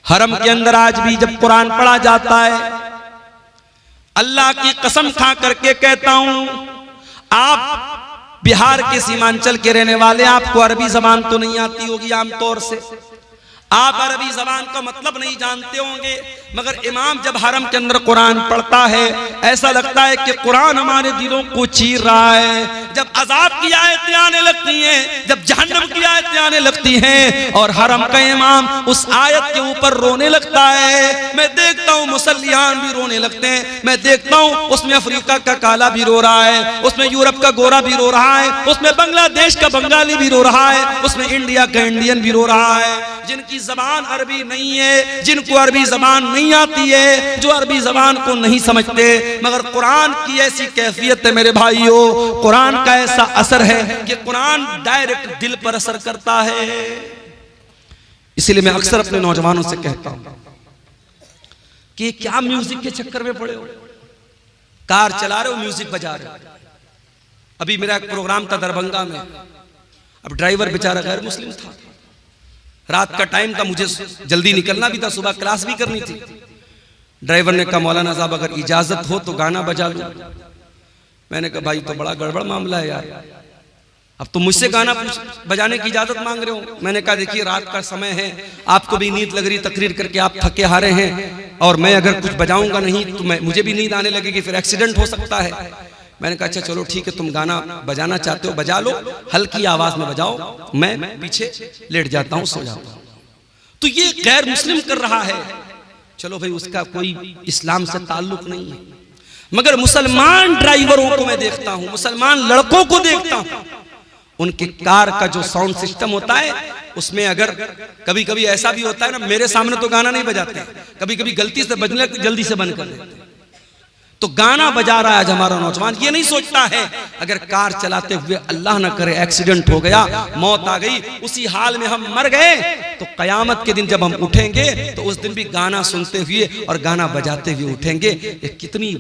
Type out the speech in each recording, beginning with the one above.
हरम के अंदर आज भी जब कुरान पढ़ा जाता है, अल्लाह की कसम खा करके कहता हूं, आप बिहार के सीमांचल के रहने वाले, आपको अरबी जबान तो नहीं आती होगी, आमतौर से आप अरबी जबान का मतलब नहीं जानते होंगे, मगर इमाम जब हरम के अंदर कुरान पढ़ता है, ऐसा लगता है कि कुरान हमारे दिलों को चीर रहा है। जब अजाब की आयतें आने लगती हैं, जब जहन्नम की आयतें आने लगती हैं, और हरम का इमाम उस आयत के ऊपर रोने लगता है, मैं देखता हूँ मुसल्लियान भी रोने लगते हैं, मैं देखता हूँ उसमें अफ्रीका का काला भी रो रहा है, उसमें यूरोप का गोरा भी रो रहा है, उसमें बांग्लादेश का बंगाली भी रो रहा है, उसमें इंडिया का इंडियन भी रो रहा है। जिनकी जबान अरबी नहीं है, जिनको अरबी जबान नहीं आती है, जो अरबी जबान को नहीं समझते, मगर कुरान की ऐसी कैफियत है मेरे भाइयों, कुरान का ऐसा असर है कि कुरान डायरेक्ट दिल पर असर करता है। इसलिए मैं अक्सर अपने नौजवानों से कहता हूं कि क्या म्यूजिक के चक्कर में पड़े हो, कार चला रहे हो म्यूजिक बजा रहे हो। अभी मेरा एक प्रोग्राम था दरभंगा में, अब ड्राइवर बेचारा गैर मुस्लिम था, रात का टाइम था, मुझे जल्दी निकलना भी था, सुबह क्लास भी करनी थी। ड्राइवर ने कहा मौलाना साहब अगर इजाजत हो तो गाना बजा लो। मैंने कहा भाई तो बड़ा गड़बड़ मामला है यार, अब तो मुझसे गाना बजाने की इजाजत मांग रहे हो। मैंने कहा देखिए रात का समय है, आपको भी नींद लग रही, तकरीर करके आप थके हारे हैं, और मैं अगर कुछ बजाऊंगा नहीं तो मुझे भी नींद आने लगेगी, फिर एक्सीडेंट हो सकता है। मैंने कहा अच्छा चलो ठीक है, तुम गाना बजाना चाहते हो बजा लो, हल्की आवाज में बजाओ, मैं पीछे लेट जाता हूं, सो जाता हूं। तो ये गैर मुस्लिम कर रहा है, चलो भाई उसका कोई इस्लाम से ताल्लुक नहीं है, मगर मुसलमान ड्राइवरों को मैं देखता हूं, मुसलमान लड़कों को देखता हूं, उनके कार का जो साउंड सिस्टम होता है उसमें अगर कभी कभी ऐसा भी होता है ना, मेरे सामने तो गाना नहीं बजाते, कभी कभी गलती से बजने जल्दी से बंद कर देते, तो गाना बजा रहा है आज हमारा नौजवान। ये नहीं सोचता है अगर कार चलाते हुए अल्लाह ना करे एक्सीडेंट हो गया, मौत आ गई, उसी हाल में हम मर गए, तो कयामत के दिन जब हम उठेंगे तो उस दिन भी गाना सुनते हुए और गाना बजाते हुए उठेंगे। ये कितनी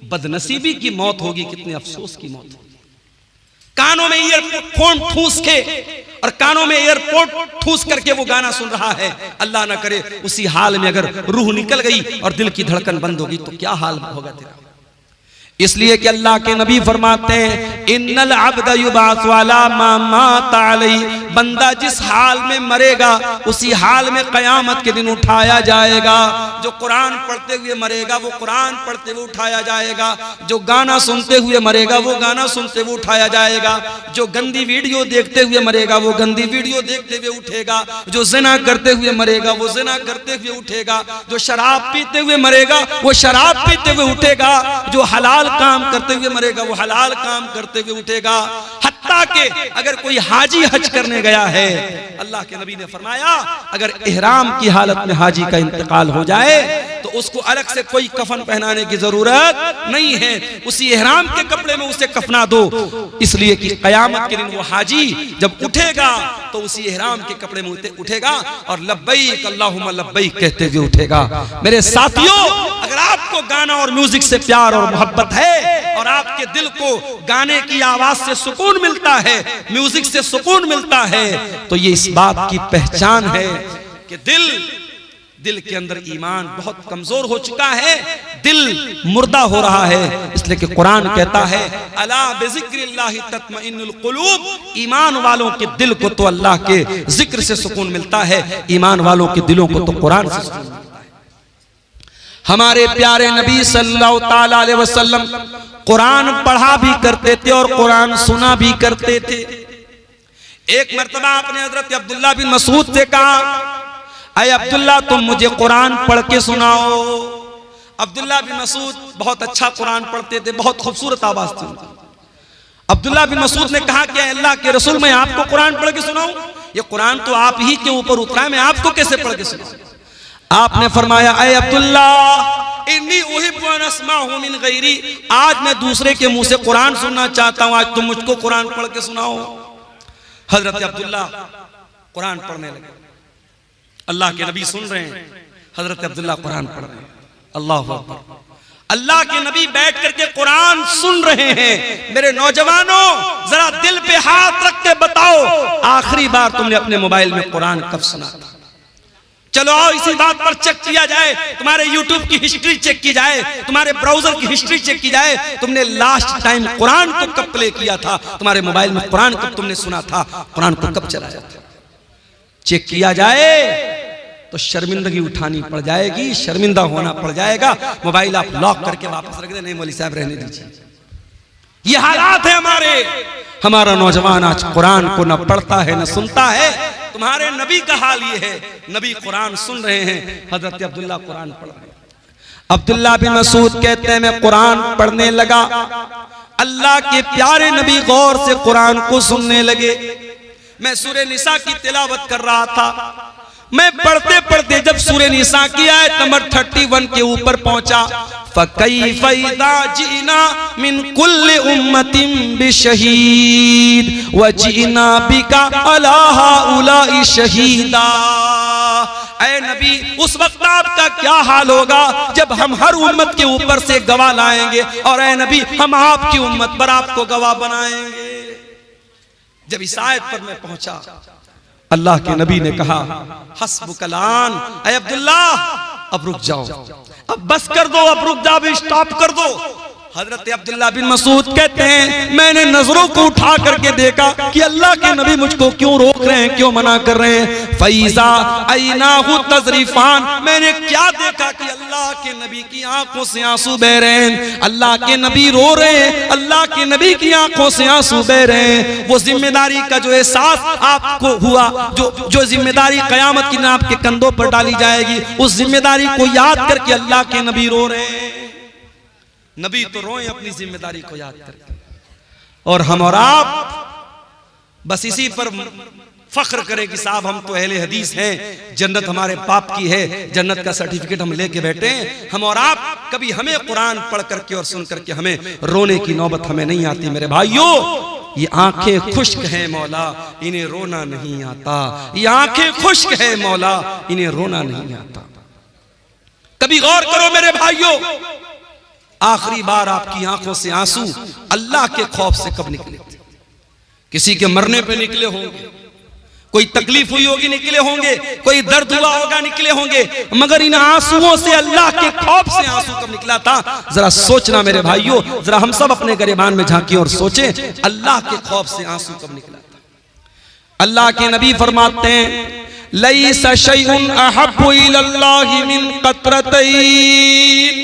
बदनसीबी की मौत होगी, कितनी अफसोस की मौत होगी। कानों में ईयरफोन ठूस के और कानों में एयरपोर्ट ठूस करके वो गाना सुन रहा है, अल्लाह ना करे उसी हाल में अगर रूह निकल गई और दिल की धड़कन बंद होगी तो क्या हाल होगा तेरा। इसलिए कि अल्लाह के नबी फरमाते हैं इन्नल अब्द युबास वाला मा मात अलैहि, बंदा जिस हाल में मरेगा उसी हाल में कयामत के दिन उठाया जाएगा। जो कुरान पढ़ते हुए मरेगा वो कुरान पढ़ते हुए उठाया जाएगा, जो गाना सुनते हुए मरेगा वो गाना सुनते हुए उठाया जाएगा, जो गंदी वीडियो देखते हुए मरेगा वो गंदी वीडियो देखते हुए उठेगा, जो जिना करते हुए मरेगा वो जिना करते हुए उठेगा, जो शराब पीते हुए मरेगा वो शराब पीते हुए उठेगा, जो हलाल काम करते हुए मरेगा वो हलाल काम करते हुए उठेगा। हत्ता के अगर कोई हाजी हज करने गया है, अल्लाह के नबी ने फरमाया अगर इहराम की हालत में हाजी का इंतकाल हो जाए तो उसको अलग से कोई कफन पहनाने की जरूरत नहीं है, उसी इहराम के कपड़े में उसे कफना दो, इसलिए कि कयामत के दिन वो हाजी जब उठेगा तो उसी इहराम के कपड़े में उठेगा और लब्बैक अल्लाहुम्मा लब्बैक कहते हुए उठेगा। मेरे साथियों, अगर आपको गाना और म्यूजिक से प्यार और मोहब्बत है और आपके दिल को गाने की आवाज से सुकून मिलता है, म्यूजिक से सुकून मिलता है, तो ये इस बात की पहचान है कि दिल के अंदर ईमान बहुत कमजोर हो चुका है, दिल मुर्दा हो रहा है। इसलिए कि कुरान कहता है अला बिज़िक्रिल्लाहि तत्मइन्नुल कुलूब, ईमान वालों के दिल को तो अल्लाह के जिक्र से सुकून मिलता है, ईमान वालों के दिलों को तो कुरान से सुकून मिलता है। हमारे प्यारे नबी सल्लल्लाहु ताला अलैहि वसल्लम कुरान पढ़ा भी करते थे और कुरान सुना भी करते थे। एक मर्तबा आपने हजरत अब्दुल्ला बिन मसूद से कहा, अय अब्दुल्ला तुम मुझे कुरान पढ़ के सुनाओ। अब्दुल्ला बिन मसूद बहुत अच्छा कुरान पढ़ते थे, बहुत खूबसूरत आवाज थी। अब्दुल्ला बिन मसूद ने कहा कि अल्लाह के रसूल मैं आपको कुरान पढ़ के सुनाऊं? ये कुरान तो आप ही के ऊपर उतरा है, मैं आपको कैसे पढ़ के सुनाऊं? आपने फरमाया अय अब्दुल्ला इन्नी उहिब्बु अन अस्माअहु मिन गैरी, आज मैं दूसरे के मुंह से कुरान सुनना चाहता हूं, आज तुम मुझको कुरान पढ़ के सुनाओ। हजरत अब्दुल्ला कुरान पढ़ने लगे, अल्लाह के नबी सुन रहे हैं, हजरत अब्दुल्ला कुरान पढ़ रहे हैं। अल्लाहु अकबर, अल्लाह के नबी बैठ करके कुरान सुन रहे हैं। मेरे नौजवानों, जरा दिल पे हाथ रख के बताओ, आखिरी बार तुमने अपने मोबाइल में कुरान कब सुना था? चलो आओ इसी बात पर चेक किया जाए, तुम्हारे YouTube की हिस्ट्री चेक की जाए, तुम्हारे ब्राउजर की हिस्ट्री चेक की जाए, तुमने लास्ट टाइम कुरान को कब प्ले किया था, तुम्हारे मोबाइल में कुरान कब तुमने सुना था, कुरान को कब चलाया था, चेक किया जाए तो शर्मिंदगी उठानी पड़ जाएगी, शर्मिंदा होना पड़ जाएगा। मोबाइल आप लॉक करके वापस रख दे, नहीं मौलवी साहब रहने दीजिए। ये हालात है हमारे। हमारा नौजवान आज कुरान को न पढ़ता है न सुनता है। तुम्हारे नबी का हाल ये है, नबी कुरान सुन रहे हैं, हजरत अब्दुल्ला कुरान पढ़ रहे हैं। अब्दुल्ला बिन मसूद कहते हैं मैं कुरान पढ़ने लगा, अल्लाह के प्यारे नबी गौर से कुरान को सुनने लगे। मैं सूरह निसा की तिलावत कर रहा था, मैं पढ़ते पढ़ते जब सूरह निसा की आयत नंबर 31 के ऊपर पहुंचा, फकैफ़ इज़ा जीना मिन कुल्लि उम्मतिन बिशहीद व जीना बिका अला हाउलाई शहीदा। ऐ नबी, उस वक्त आपका क्या हाल होगा जब हम हर उम्मत के ऊपर से गवाह लाएंगे, और ऐ नबी हम आपकी उम्मत पर आपको गवाह बनाएंगे। जब इस आयत पर मैं पहुंचा, अल्लाह के नबी ने कहा हस्बुकलान, ऐ अब्दुल्ला अब रुक जाओ, अब बस कर दो, अब रुक जाओ, अब स्टॉप कर दो। हजरत अब्दुल्ला बिन मसूद कहते हैं मैंने नजरों को उठा करके देखा कि अल्लाह के नबी मुझको क्यों रोक रहे हैं, क्यों मना कर रहे हैं। फैज़ा ऐनाहु तज़रीफान, मैंने क्या देखा कि अल्लाह के नबी की आंखों से आंसू बह रहे हैं, अल्लाह के नबी रो रहे हैं, अल्लाह के नबी की आंखों से आंसू बह रहे हैं। वो जिम्मेदारी का जो एहसास आपको हुआ, जो जिम्मेदारी कयामत की दिन आपके कंधों पर डाली जाएगी, उस जिम्मेदारी को याद करके अल्लाह के नबी रो रहे हैं। नबी तो रोए अपनी जिम्मेदारी को याद करके, और हम और आप बस इसी पर फख्र करें कि साहब हम तो अहले हदीस हैं, जन्नत हमारे बाप की है, जन्नत का सर्टिफिकेट हम लेके बैठे हैं। हम और आप कभी हमें कुरान पढ़ करके और सुन करके हमें रोने की नौबत हमें नहीं आती। मेरे भाइयों, ये आंखें खुश्क हैं मौला, इन्हें रोना नहीं आता। ये आंखें खुश्क है मौला, इन्हें रोना नहीं आता। कभी गौर करो मेरे भाइयों, आखिरी बार आपकी आंखों से आंसू अल्लाह के खौफ से कब निकले? किसी के मरने पे निकले होंगे, कोई तकलीफ हुई होगी निकले होंगे, कोई दर्द हुआ होगा निकले होंगे, मगर इन आंसुओं से अल्लाह के खौफ से आंसू कब निकला था? जरा सोचना मेरे भाइयों, जरा हम सब अपने गिरबान में झांकें और सोचें अल्लाह के खौफ से आंसू कब निकला था। अल्लाह के नबी फरमाते हैं लैसा शैउन अहब्बु इलल्लाहि मिन क़त्रतैन,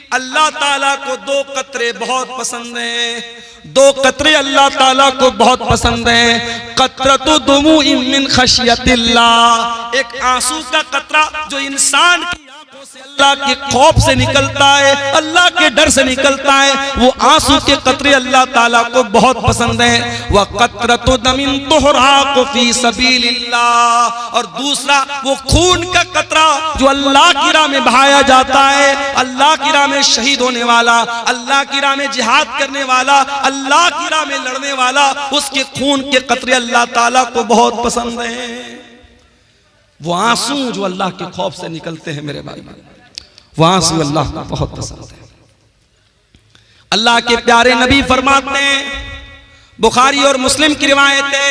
अल्लाह ताला को दो कतरे बहुत पसंद हैं, दो कतरे अल्लाह ताला को बहुत पसंद हैं। कतरतु दुमूइन मिन खशियतिल्लाह, एक आंसू का कतरा जो इंसान की आंखों से अल्लाह के खौफ से निकलता है, अल्लाह के डर से निकलता है, वो आंसू के कतरे अल्लाह ताला को बहुत पसंद हैं। व कतरतु दमिन तुहराक़ु फी सबीलिल्लाह, और दूसरा वो खून का कतरा जो अल्लाह की राह में बहाया जाता है, अल्लाह की राह में शहीद होने वाला, अल्लाह की राह में जिहाद करने वाला, अल्लाह की राह में लड़ने वाला, उसके खून के कतरे अल्लाह ताला को बहुत पसंद हैं। वो आंसू जो अल्लाह के खौफ से निकलते हैं मेरे भाई, वो आंसू अल्लाह को बहुत पसंद है। अल्लाह के प्यारे नबी फरमाते हैं, बुखारी और मुस्लिम की रिवायत है,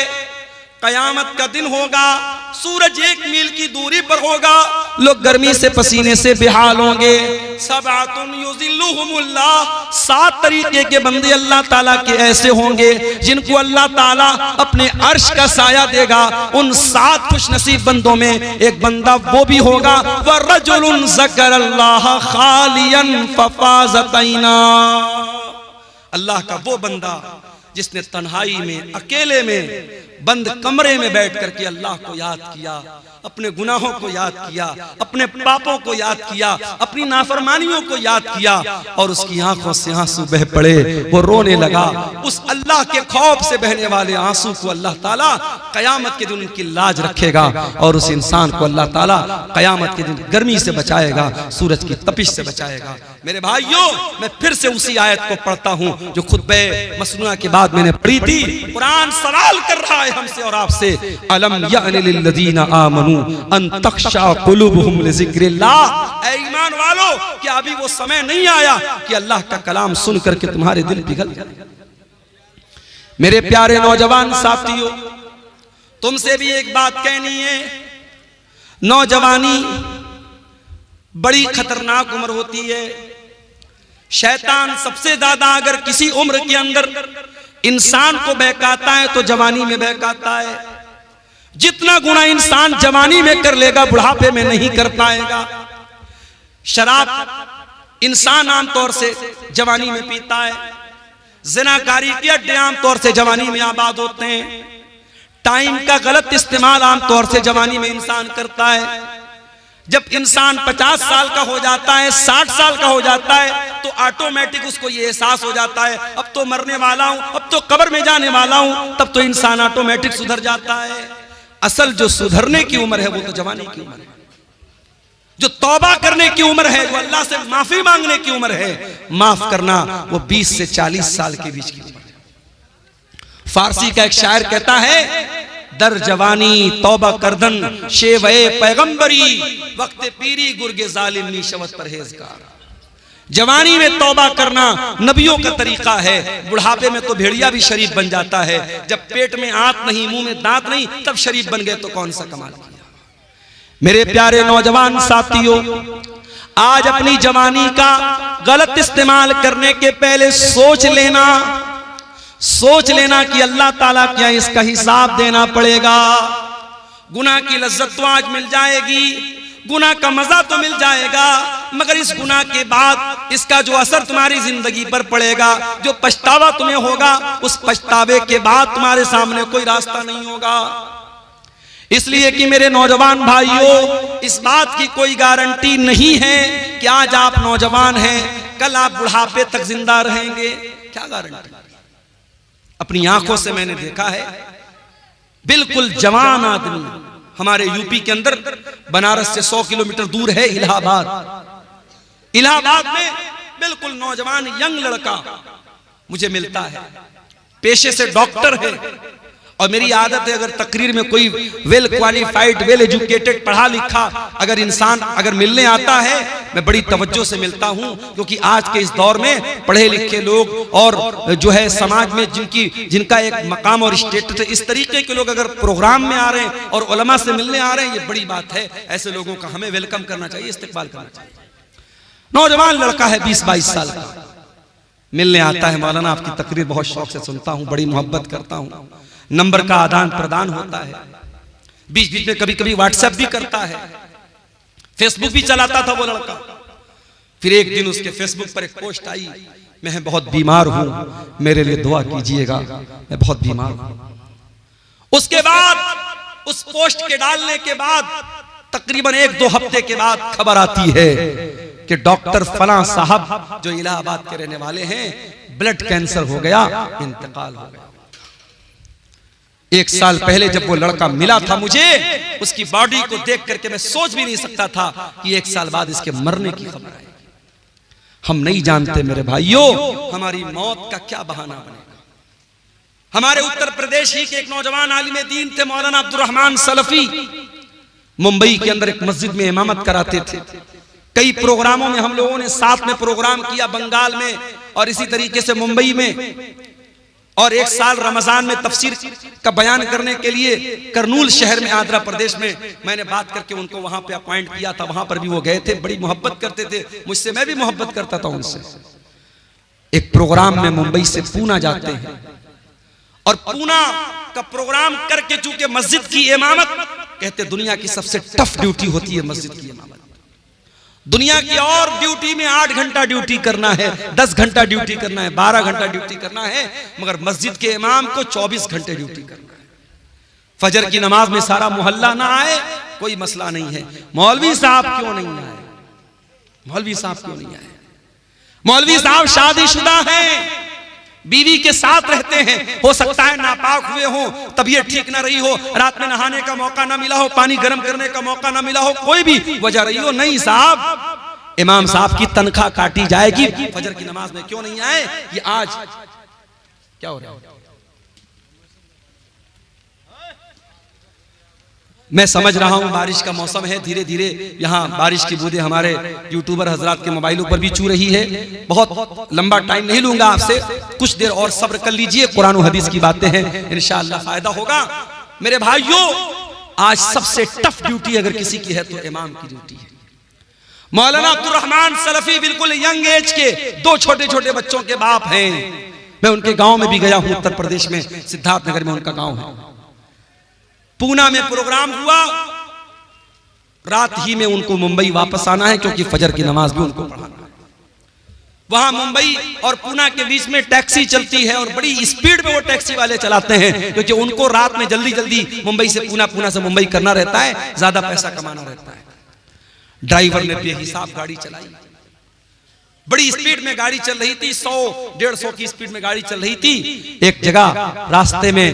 कयामत का दिन होगा, सूरज 1 मील की दूरी पर होगा, लोग गर्मी से पसीने से बेहाल होंगे। सबअतुन युज़िल्लुहुमुल्लाह, 7 तरीके के बंदे अल्लाह ताला के ऐसे होंगे जिनको अल्लाह ताला अपने अर्श का साया देगा। उन 7 खुशनसीब बंदों में एक बंदा वो भी होगा, वरजुलुन ज़करल्लाह खालियन फफ़ाज़त ऐना, अल्लाह का वो बंदा जिसने तन्हाई में, अकेले में, बंद कमरे में बैठ करके अल्लाह को याद किया, अपने गुनाहों को याद किया, अपने पापों को याद किया, अपनी नाफरमानियों को याद किया, और उसकी आंखों से आंसू बह पड़े, वो रोने लगा। उस अल्लाह के खौफ से बहने वाले आंसू को अल्लाह ताला कयामत के दिन उनकी लाज रखेगा, और उस इंसान को अल्लाह ताला कयामत के दिन गर्मी से बचाएगा, सूरज की तपिश से बचाएगा। मेरे भाइयों, मैं फिर से उसी आयत को पढ़ता हूँ जो खुतबे मसनूआ के बाद मैंने पढ़ी थी। कुरान सवाल कर रहा है हमसे और आपसे, अलम यअनि लिल्लज़ीना आमनू अन तख्शा कुलूबुहुम लिज़िक्रिल्लाह, ऐ ईमान वालों, क्या अभी वो समय नहीं आया कि अल्लाह का कलाम सुन करके तुम्हारे दिल पिघल जाए? मेरे प्यारे नौजवान साथियों, तुमसे भी एक बात कहनी है, नौजवानी बड़ी खतरनाक उम्र होती है। शैतान सबसे ज्यादा अगर किसी उम्र के अंदर इंसान को बहकाता है तो जवानी में बहकाता है। जितना गुना इंसान जवानी में कर लेगा बुढ़ापे में नहीं कर पाएगा। शराब इंसान आमतौर से जवानी में पीता है। ज़िनाकारी के अड्डे आमतौर से जवानी में आबाद होते हैं। टाइम का गलत इस्तेमाल आमतौर से जवानी में इंसान करता है। जब इंसान 50 साल का हो जाता है, 60 साल का हो जाता है, तो ऑटोमेटिक उसको ये एहसास हो जाता है अब तो मरने वाला हूं, अब तो कब्र में जाने वाला हूं। तब तो इंसान ऑटोमेटिक सुधर जाता है। असल जो सुधरने की उम्र है वो तो जवानी की उम्र है। जो तौबा करने की उम्र है, जो अल्लाह से माफी मांगने की उम्र है, माफ करना, वो 20 से 40 साल के बीच की उम्र है। फारसी का एक शायर कहता है, दर जवानी तौबा करदन शेवए पैगंबरी, वक्त पीरी गुर्गे जालिम नीशवत परहेजगार। जवानी में तौबा करना नबियों का तरीका है। बुढ़ापे में तो भेड़िया भी शरीफ बन जाता है। जब पेट में आंत नहीं, मुंह में दांत नहीं, तब शरीफ बन गए तो कौन सा कमाल किया। मेरे प्यारे नौजवान साथियों, आज अपनी जवानी का गलत इस्तेमाल करने के पहले सोच लेना कि अल्लाह ताला क्या इसका हिसाब देना पड़ेगा। गुनाह की लज्जत तो आज मिल जाएगी, गुनाह का मजा तो मिल जाएगा, मगर इस गुनाह के बाद इसका जो असर तुम्हारी जिंदगी पर पड़ेगा, जो पछतावा तुम्हें होगा, उस पछतावे के बाद तुम्हारे सामने कोई रास्ता नहीं होगा। इसलिए कि मेरे नौजवान भाइयों, इस बात की कोई गारंटी नहीं है कि आज आप नौजवान हैं, कल आप बुढ़ापे तक जिंदा रहेंगे। क्या गारंटी? अपनी आंखों से मैंने देखा है, बिल्कुल जवान आदमी, हमारे यूपी के अंदर बनारस से 100 किलोमीटर दूर है इलाहाबाद। इलाहाबाद में बिल्कुल नौजवान यंग लड़का मुझे मिलता है, पेशे से डॉक्टर है। और मेरी आदत है, अगर तकरीर में कोई वेल क्वालिफाइड, वेल एजुकेटेड, पढ़ा लिखा अगर इंसान अगर मिलने आता है, मैं बड़ी तवज्जो से मिलता हूं, क्योंकि आज के इस दौर में पढ़े लिखे लोग और जो है समाज में जिनका एक मकाम और स्टेटस है, इस तरीके के लोग अगर प्रोग्राम में आ रहे हैं और उलमा से मिलने आ रहे हैं, ये बड़ी बात है। ऐसे लोगों का हमें वेलकम करना चाहिए, इस्तेकबाल करना चाहिए। नौजवान लड़का है 20-22 साल का, मिलने आता है, मौलाना आपकी तकरीर बहुत शौक से सुनता हूं, बड़ी मोहब्बत करता हूं। नंबर का आदान प्रदान होता है, बीच बीच में कभी कभी व्हाट्सएप भी करता है, फेसबुक भी चलाता था वो लड़का। फिर एक दिन उसके फेसबुक पर एक पोस्ट आई, मैं बहुत बीमार हूं, मेरे लिए दुआ कीजिएगा, मैं बहुत बीमार हूं। उसके बाद उस पोस्ट के डालने के बाद तकरीबन 1-2 हफ्ते के बाद खबर आती है कि डॉक्टर फलां साहब जो इलाहाबाद के रहने वाले हैं, ब्लड कैंसर हो गया, इंतकाल हो गया। 1 साल पहले जब वो लड़का मिला था मुझे, उसकी बॉडी को देख करके मैं सोच भी नहीं सकता था कि 1 साल बाद इसके मरने की खबर आएगी। हम नहीं जानते मेरे भाइयों, हमारी मौत का क्या बहाना बनेगा। हमारे उत्तर प्रदेश ही के एक नौजवान आलिम दीन थे, मौलाना अब्दुल रहमान सलफी, मुंबई के अंदर एक मस्जिद में इमामत कराते थे। कई प्रोग्रामों में हम लोगों ने साथ में प्रोग्राम किया, बंगाल में और इसी तरीके से मुंबई में। और 1 साल रमजान में तफसीर का बयान करने के लिए करनूल शहर में, आंध्र प्रदेश में, मैंने बात करके उनको वहां पे अपॉइंट किया था। वहां पर भी वो गए थे, बड़ी मोहब्बत करते थे मुझसे, मैं भी मोहब्बत करता था उनसे। एक प्रोग्राम में मुंबई से पूना जाते हैं और पूना का प्रोग्राम करके चूंकि मस्जिद की इमामत, कहते दुनिया की सबसे टफ ड्यूटी होती है मस्जिद की इमामत। दुनिया की और ड्यूटी में 8 घंटा ड्यूटी करना है, 10 घंटा ड्यूटी करना है, 12 घंटा ड्यूटी करना है, मगर मस्जिद के इमाम को 24 घंटे ड्यूटी करना है। फजर की नमाज में सारा मोहल्ला ना आए, कोई मसला नहीं है, मौलवी साहब क्यों नहीं आए, मौलवी साहब क्यों नहीं आए। मौलवी साहब शादीशुदा हैं, बीवी के साथ रहते हैं, हो सकता है नापाक हुए हो, तबीयत ठीक ना रही हो, रात में नहाने का मौका ना मिला हो, पानी गर्म करने का मौका ना मिला हो, कोई भी वजह रही हो, नहीं साहब इमाम साहब की तनख्वाह काटी जाएगी, फजर की नमाज में क्यों नहीं आए। ये आज क्या हो रहा है? मैं समझ रहा हूं बारिश का मौसम है, धीरे धीरे यहाँ बारिश की बूंदें हमारे यूट्यूबर हजरात के मोबाइलों पर भी चू रही है। बहुत लंबा टाइम नहीं लूंगा आपसे, कुछ देर और सब्र कर लीजिए, कुरान और हदीस की बातें हैं, इंशाअल्लाह फायदा होगा। मेरे भाइयों, आज सबसे टफ ड्यूटी अगर किसी की है तो इमाम की ड्यूटी है। मौलाना अब्दुल रहमान सलफी बिल्कुल यंग एज के 2 छोटे छोटे बच्चों के बाप हैं। मैं उनके गांव में भी गया हूं, उत्तर प्रदेश में सिद्धार्थनगर में उनका गांव है। पूना में प्रोग्राम हुआ, रात ही में उनको मुंबई वापस आना है क्योंकि फजर की नमाज भी उनको पढ़ाना है। वहां मुंबई और पूना के बीच में टैक्सी चलती है और बड़ी स्पीड में वो टैक्सी वाले चलाते हैं क्योंकि उनको रात में जल्दी जल्दी मुंबई से पूना, पूना से मुंबई करना रहता है, ज्यादा पैसा कमाना रहता है। ड्राइवर ने बेहिसाब गाड़ी चलाई, बड़ी स्पीड में गाड़ी चल रही थी, 100-150 की स्पीड में गाड़ी चल रही थी। एक जगह रास्ते में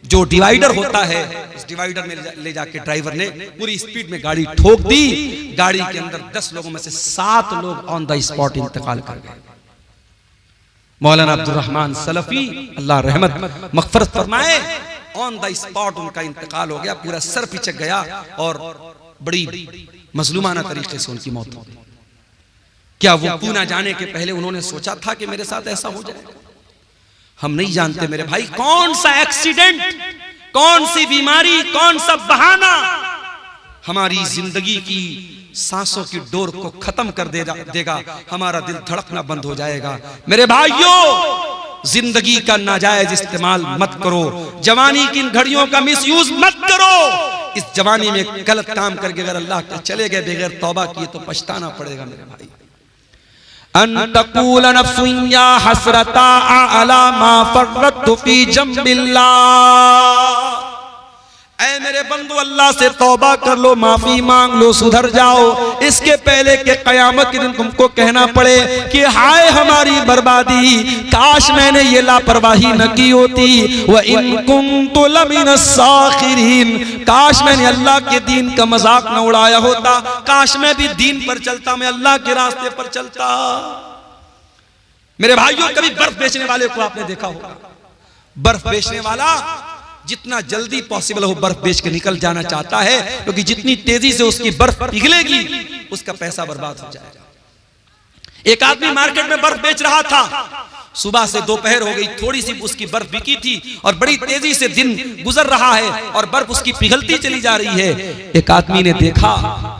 जो डिवाइडर होता है, उस डिवाइडर में ले जाके ड्राइवर ने पूरी स्पीड में गाड़ी ठोक दी। गाड़ी के अंदर 10 लोगों में से 7 लोग ऑन द स्पॉट इंतकाल कर गए। मौलाना अब्दुल रहमान सलफी, अल्लाह रहमत मगफरत फरमाए, ऑन द स्पॉट उनका इंतकाल हो गया, पूरा सर पिचक गया और बड़ी मजलूमाना तरीके से उनकी मौत हो गई। क्या वो पूना जाने के पहले उन्होंने सोचा था कि मेरे साथ ऐसा हो जाएगा? हम नहीं जानते मेरे भाई, कौन सा एक्सीडेंट, कौन सी बीमारी, कौन सा बहाना हमारी जिंदगी की सांसों की डोर को खत्म कर देगा, हमारा दिल धड़कना बंद हो जाएगा। मेरे भाइयों, जिंदगी का नाजायज इस्तेमाल मत करो, जवानी की इन घड़ियों का मिसयूज मत करो। इस जवानी में गलत काम करके अगर अल्लाह के चले गए बगैर तौबा किए तो पछताना पड़ेगा मेरे भाई। अनतकूल नफ्सुन या हसरता अला मा फररतु फी जंबिल्लाह। ऐ मेरे बंदो, अल्लाह से तौबा कर लो, माफी मांग लो, सुधर जाओ। इसके पहले के कयामत के दिन तुमको कहना पड़े कि हाय हमारी बर्बादी, काश मैंने ये लापरवाही न की होती। व इन कुन्तु लमिन साखिरीन, काश मैंने अल्लाह के दीन का मजाक न उड़ाया होता, काश मैं भी दीन पर चलता, मैं अल्लाह के रास्ते पर चलता। मेरे भाइयों, कभी बर्फ बेचने वाले को आपने देखा होगा? बर्फ बेचने वाला जितना जल्दी पॉसिबल हो बर्फ बेच के निकल जाना चाहता है, क्योंकि जितनी तेजी से उसकी बर्फ पिघलेगी उसका पैसा बर्बाद हो जाएगा। एक आदमी मार्केट में बर्फ बेच रहा था, सुबह से दोपहर हो गई, थोड़ी सी उसकी बर्फ बिकी थी और बड़ी तेजी से दिन गुजर रहा है और बर्फ उसकी पिघलती चली जा रही है। एक आदमी ने देखा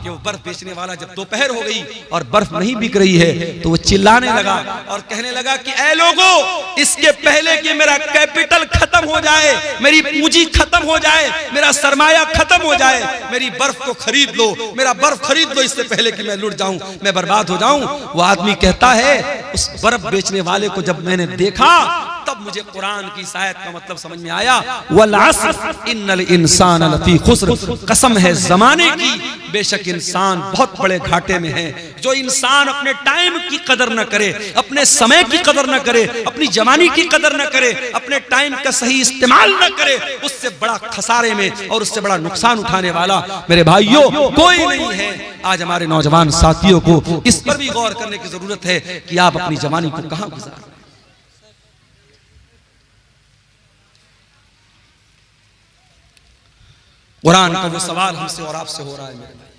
कि वो बर्फ बेचने वाला, जब दोपहर हो गई और बर्फ नहीं बिक रही है तो वो चिल्लाने लगा और कहने लगा कि ऐ लोगों, इसके पहले कि मेरा कैपिटल खत्म हो जाए, मेरी पूंजी खत्म हो जाए, मेरा सरमाया खत्म हो जाए, मेरी बर्फ को खरीद लो, मेरा बर्फ खरीद लो, इससे पहले कि मैं लुट जाऊं, मैं बर्बाद हो जाऊं। वो आदमी कहता है, उस बर्फ बेचने वाले को जब मैंने देखा तब मुझे कुरान की इस आयत का मतलब समझ में आया, वल अस्र इन्नल इंसान लफी खुस्र, कसम है जमाने की, बेशक इंसान बहुत बड़े घाटे में है। जो इंसान अपने टाइम की कदर न करे, अपने समय की कदर न करे, अपनी जवानी की कदर न करे, अपने टाइम का सही इस्तेमाल न करे, उससे बड़ा खसारे में और उससे बड़ा नुकसान उठाने वाला मेरे भाइयों कोई नहीं है। आज हमारे नौजवान साथियों को इस पर भी गौर करने की जरूरत है कि आप अपनी जवानी को कहां गुजार। कुरान का वो सवाल हमसे और आपसे हो रहा है मेरे भाई,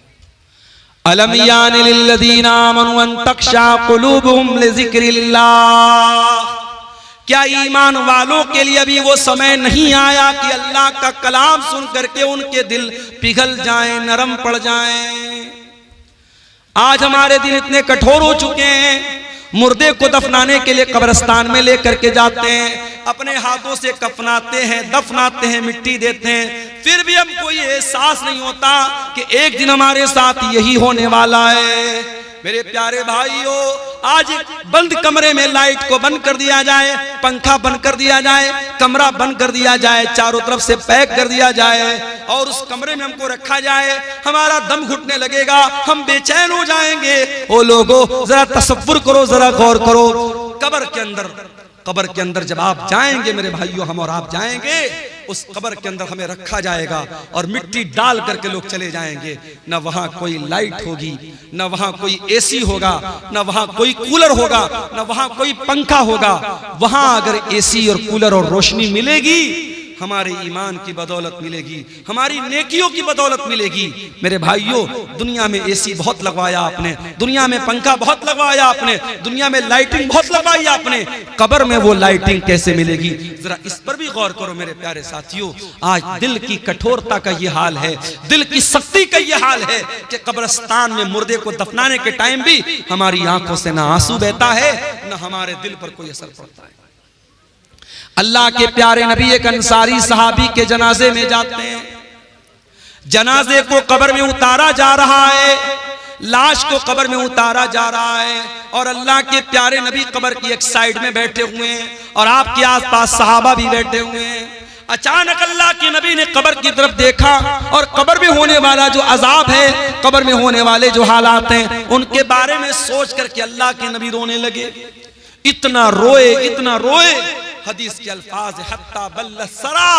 अलम यानि लिल्लज़ीना आमनू अन तख्शा कुलूबुहुम लिज़िक्रिल्लाह, क्या ईमान वालों के लिए अभी वो समय नहीं आया कि अल्लाह का कलाम सुन करके उनके दिल पिघल जाएं, नरम पड़ जाएं। आज हमारे दिल इतने कठोर हो चुके हैं, मुर्दे को दफनाने के लिए कब्रिस्तान में लेकर के जाते हैं, अपने हाथों से कफनाते हैं, दफनाते हैं, मिट्टी देते हैं, फिर भी हमको ये एहसास नहीं होता कि एक दिन हमारे साथ यही होने वाला है। मेरे प्यारे भाइयों, आज बंद कमरे में लाइट को बंद कर दिया जाए, पंखा बंद कर दिया जाए, कमरा बंद कर दिया जाए, चारों तरफ से पैक कर दिया जाए और उस कमरे में हमको रखा जाए, हमारा दम घुटने लगेगा, हम बेचैन हो जाएंगे। ओ लोगों, जरा तसव्वुर करो, जरा गौर करो, कब्र के अंदर जब आप जाएंगे मेरे भाइयों, हम और आप जाएंगे, उस कब्र के अंदर हमें रखा जाएगा और मिट्टी डाल करके लोग चले जाएंगे। न वहां कोई लाइट होगी, न वहां कोई एसी होगा, न वहां कोई कूलर होगा, न वहां कोई पंखा होगा। वहां अगर एसी और कूलर और रोशनी मिलेगी हमारे ईमान की बदौलत मिलेगी, हमारी नेकियों की बदौलत मिलेगी। मेरे भाइयों, दुनिया में एसी बहुत लगवाया आपने, दुनिया में पंखा बहुत लगवाया आपने, दुनिया में लाइटिंग बहुत लगवाई आपने, कब्र में वो लाइटिंग कैसे मिलेगी? जरा इस पर भी गौर करो मेरे प्यारे साथियों। आज दिल की कठोरता का ये हाल है, दिल की सख्ती का ये हाल है कि कब्रिस्तान में मुर्दे को दफनाने के टाइम भी हमारी आंखों से ना आंसू बहता है, ना हमारे दिल पर कोई असर पड़ता है। अल्लाह के प्यारे नबी एक अंसारी सहाबी के जनाजे में जाते हैं, जनाजे को कब्र में उतारा जा रहा है, लाश को कब्र में उतारा जा रहा है और अल्लाह के प्यारे नबी कब्र की एक साइड में बैठे हुए हैं और आपके आसपास सहाबा भी बैठे हुए हैं। अचानक अल्लाह के नबी ने कब्र की तरफ देखा और कब्र में होने वाला जो अजाब है, कब्र में होने वाले जो हालात हैं, उनके बारे में सोच करके अल्लाह के नबी रोने लगे। इतना रोए, इतना रोए, हदीस के अल्फाज हत्ता बल्ल सरा,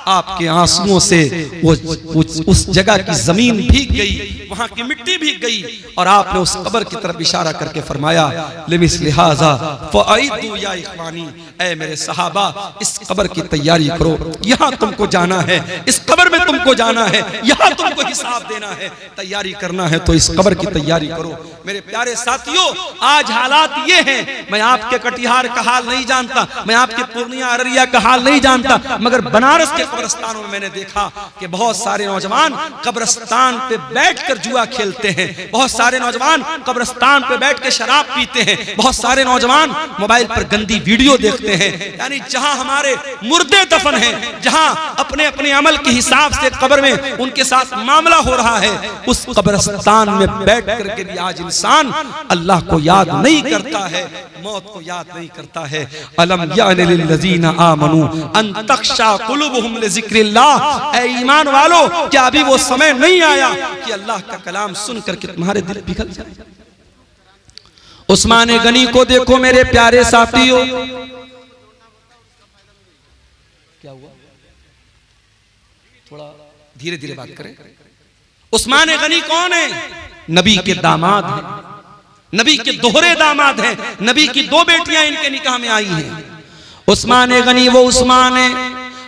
आपके आंसुओं से उस जगह की जमीन भीग गई, वहां की मिट्टी भीग गई और आपने उस कब्र की तरफ इशारा करके फरमाया, लिमिस्लि हाज़ा फ़अइदू या इख़वानी, ऐ मेरे सहाबा इस कब्र की तैयारी करो, यहाँ तुमको जाना है, इस कब्र में तुमको जाना है, यहाँ तुमको हिसाब देना है, तैयारी करना है तो इस कब्र की तैयारी करो। मेरे प्यारे साथियों, आज हालात ये हैं, मैं आपके कटिहार का हाल नहीं जानता, मैं आपके पूर्णिया अररिया का हाल नहीं जानता, मगर बनारस के कब्रिस्तानों में मैंने देखा कि बहुत सारे नौजवान कब्रिस्तान पे बैठकर जुआ खेलते हैं, बहुत सारे नौजवान कब्रिस्तान पे बैठ के शराब पीते हैं, बहुत सारे नौजवान मोबाइल पर गंदी वीडियो देखते हैं। यानी जहां हमारे मुर्दे दफन हैं, जहां अपने अपने अमल के हिसाब से कब्र में उनके साथ मामला हो रहा है, उस कब्रिस्तान में बैठ करके भी आज इंसान अल्लाह को याद नहीं करता है, मौत को याद नहीं करता है। अलम यानि लिल्लज़ीना आमनू अन तख्शा कुलूबुहुम लिज़िक्रिल्लाह, ऐ ईमान वालों, क्या अभी वो समय नहीं आया कि अल्लाह का कलाम सुन करके तुम्हारे दिल पिघल जाए? उस्मान गनी को देखो मेरे प्यारे साथियों, क्या हुआ? थोड़ा धीरे धीरे बात करें। उस्मान गनी कौन है? नबी के दामाद हैं, नबी के दोहरे दामाद हैं, नबी की दो बेटियां इनके निकाह में आई हैं। उस्मान गनी वो उस्मान है,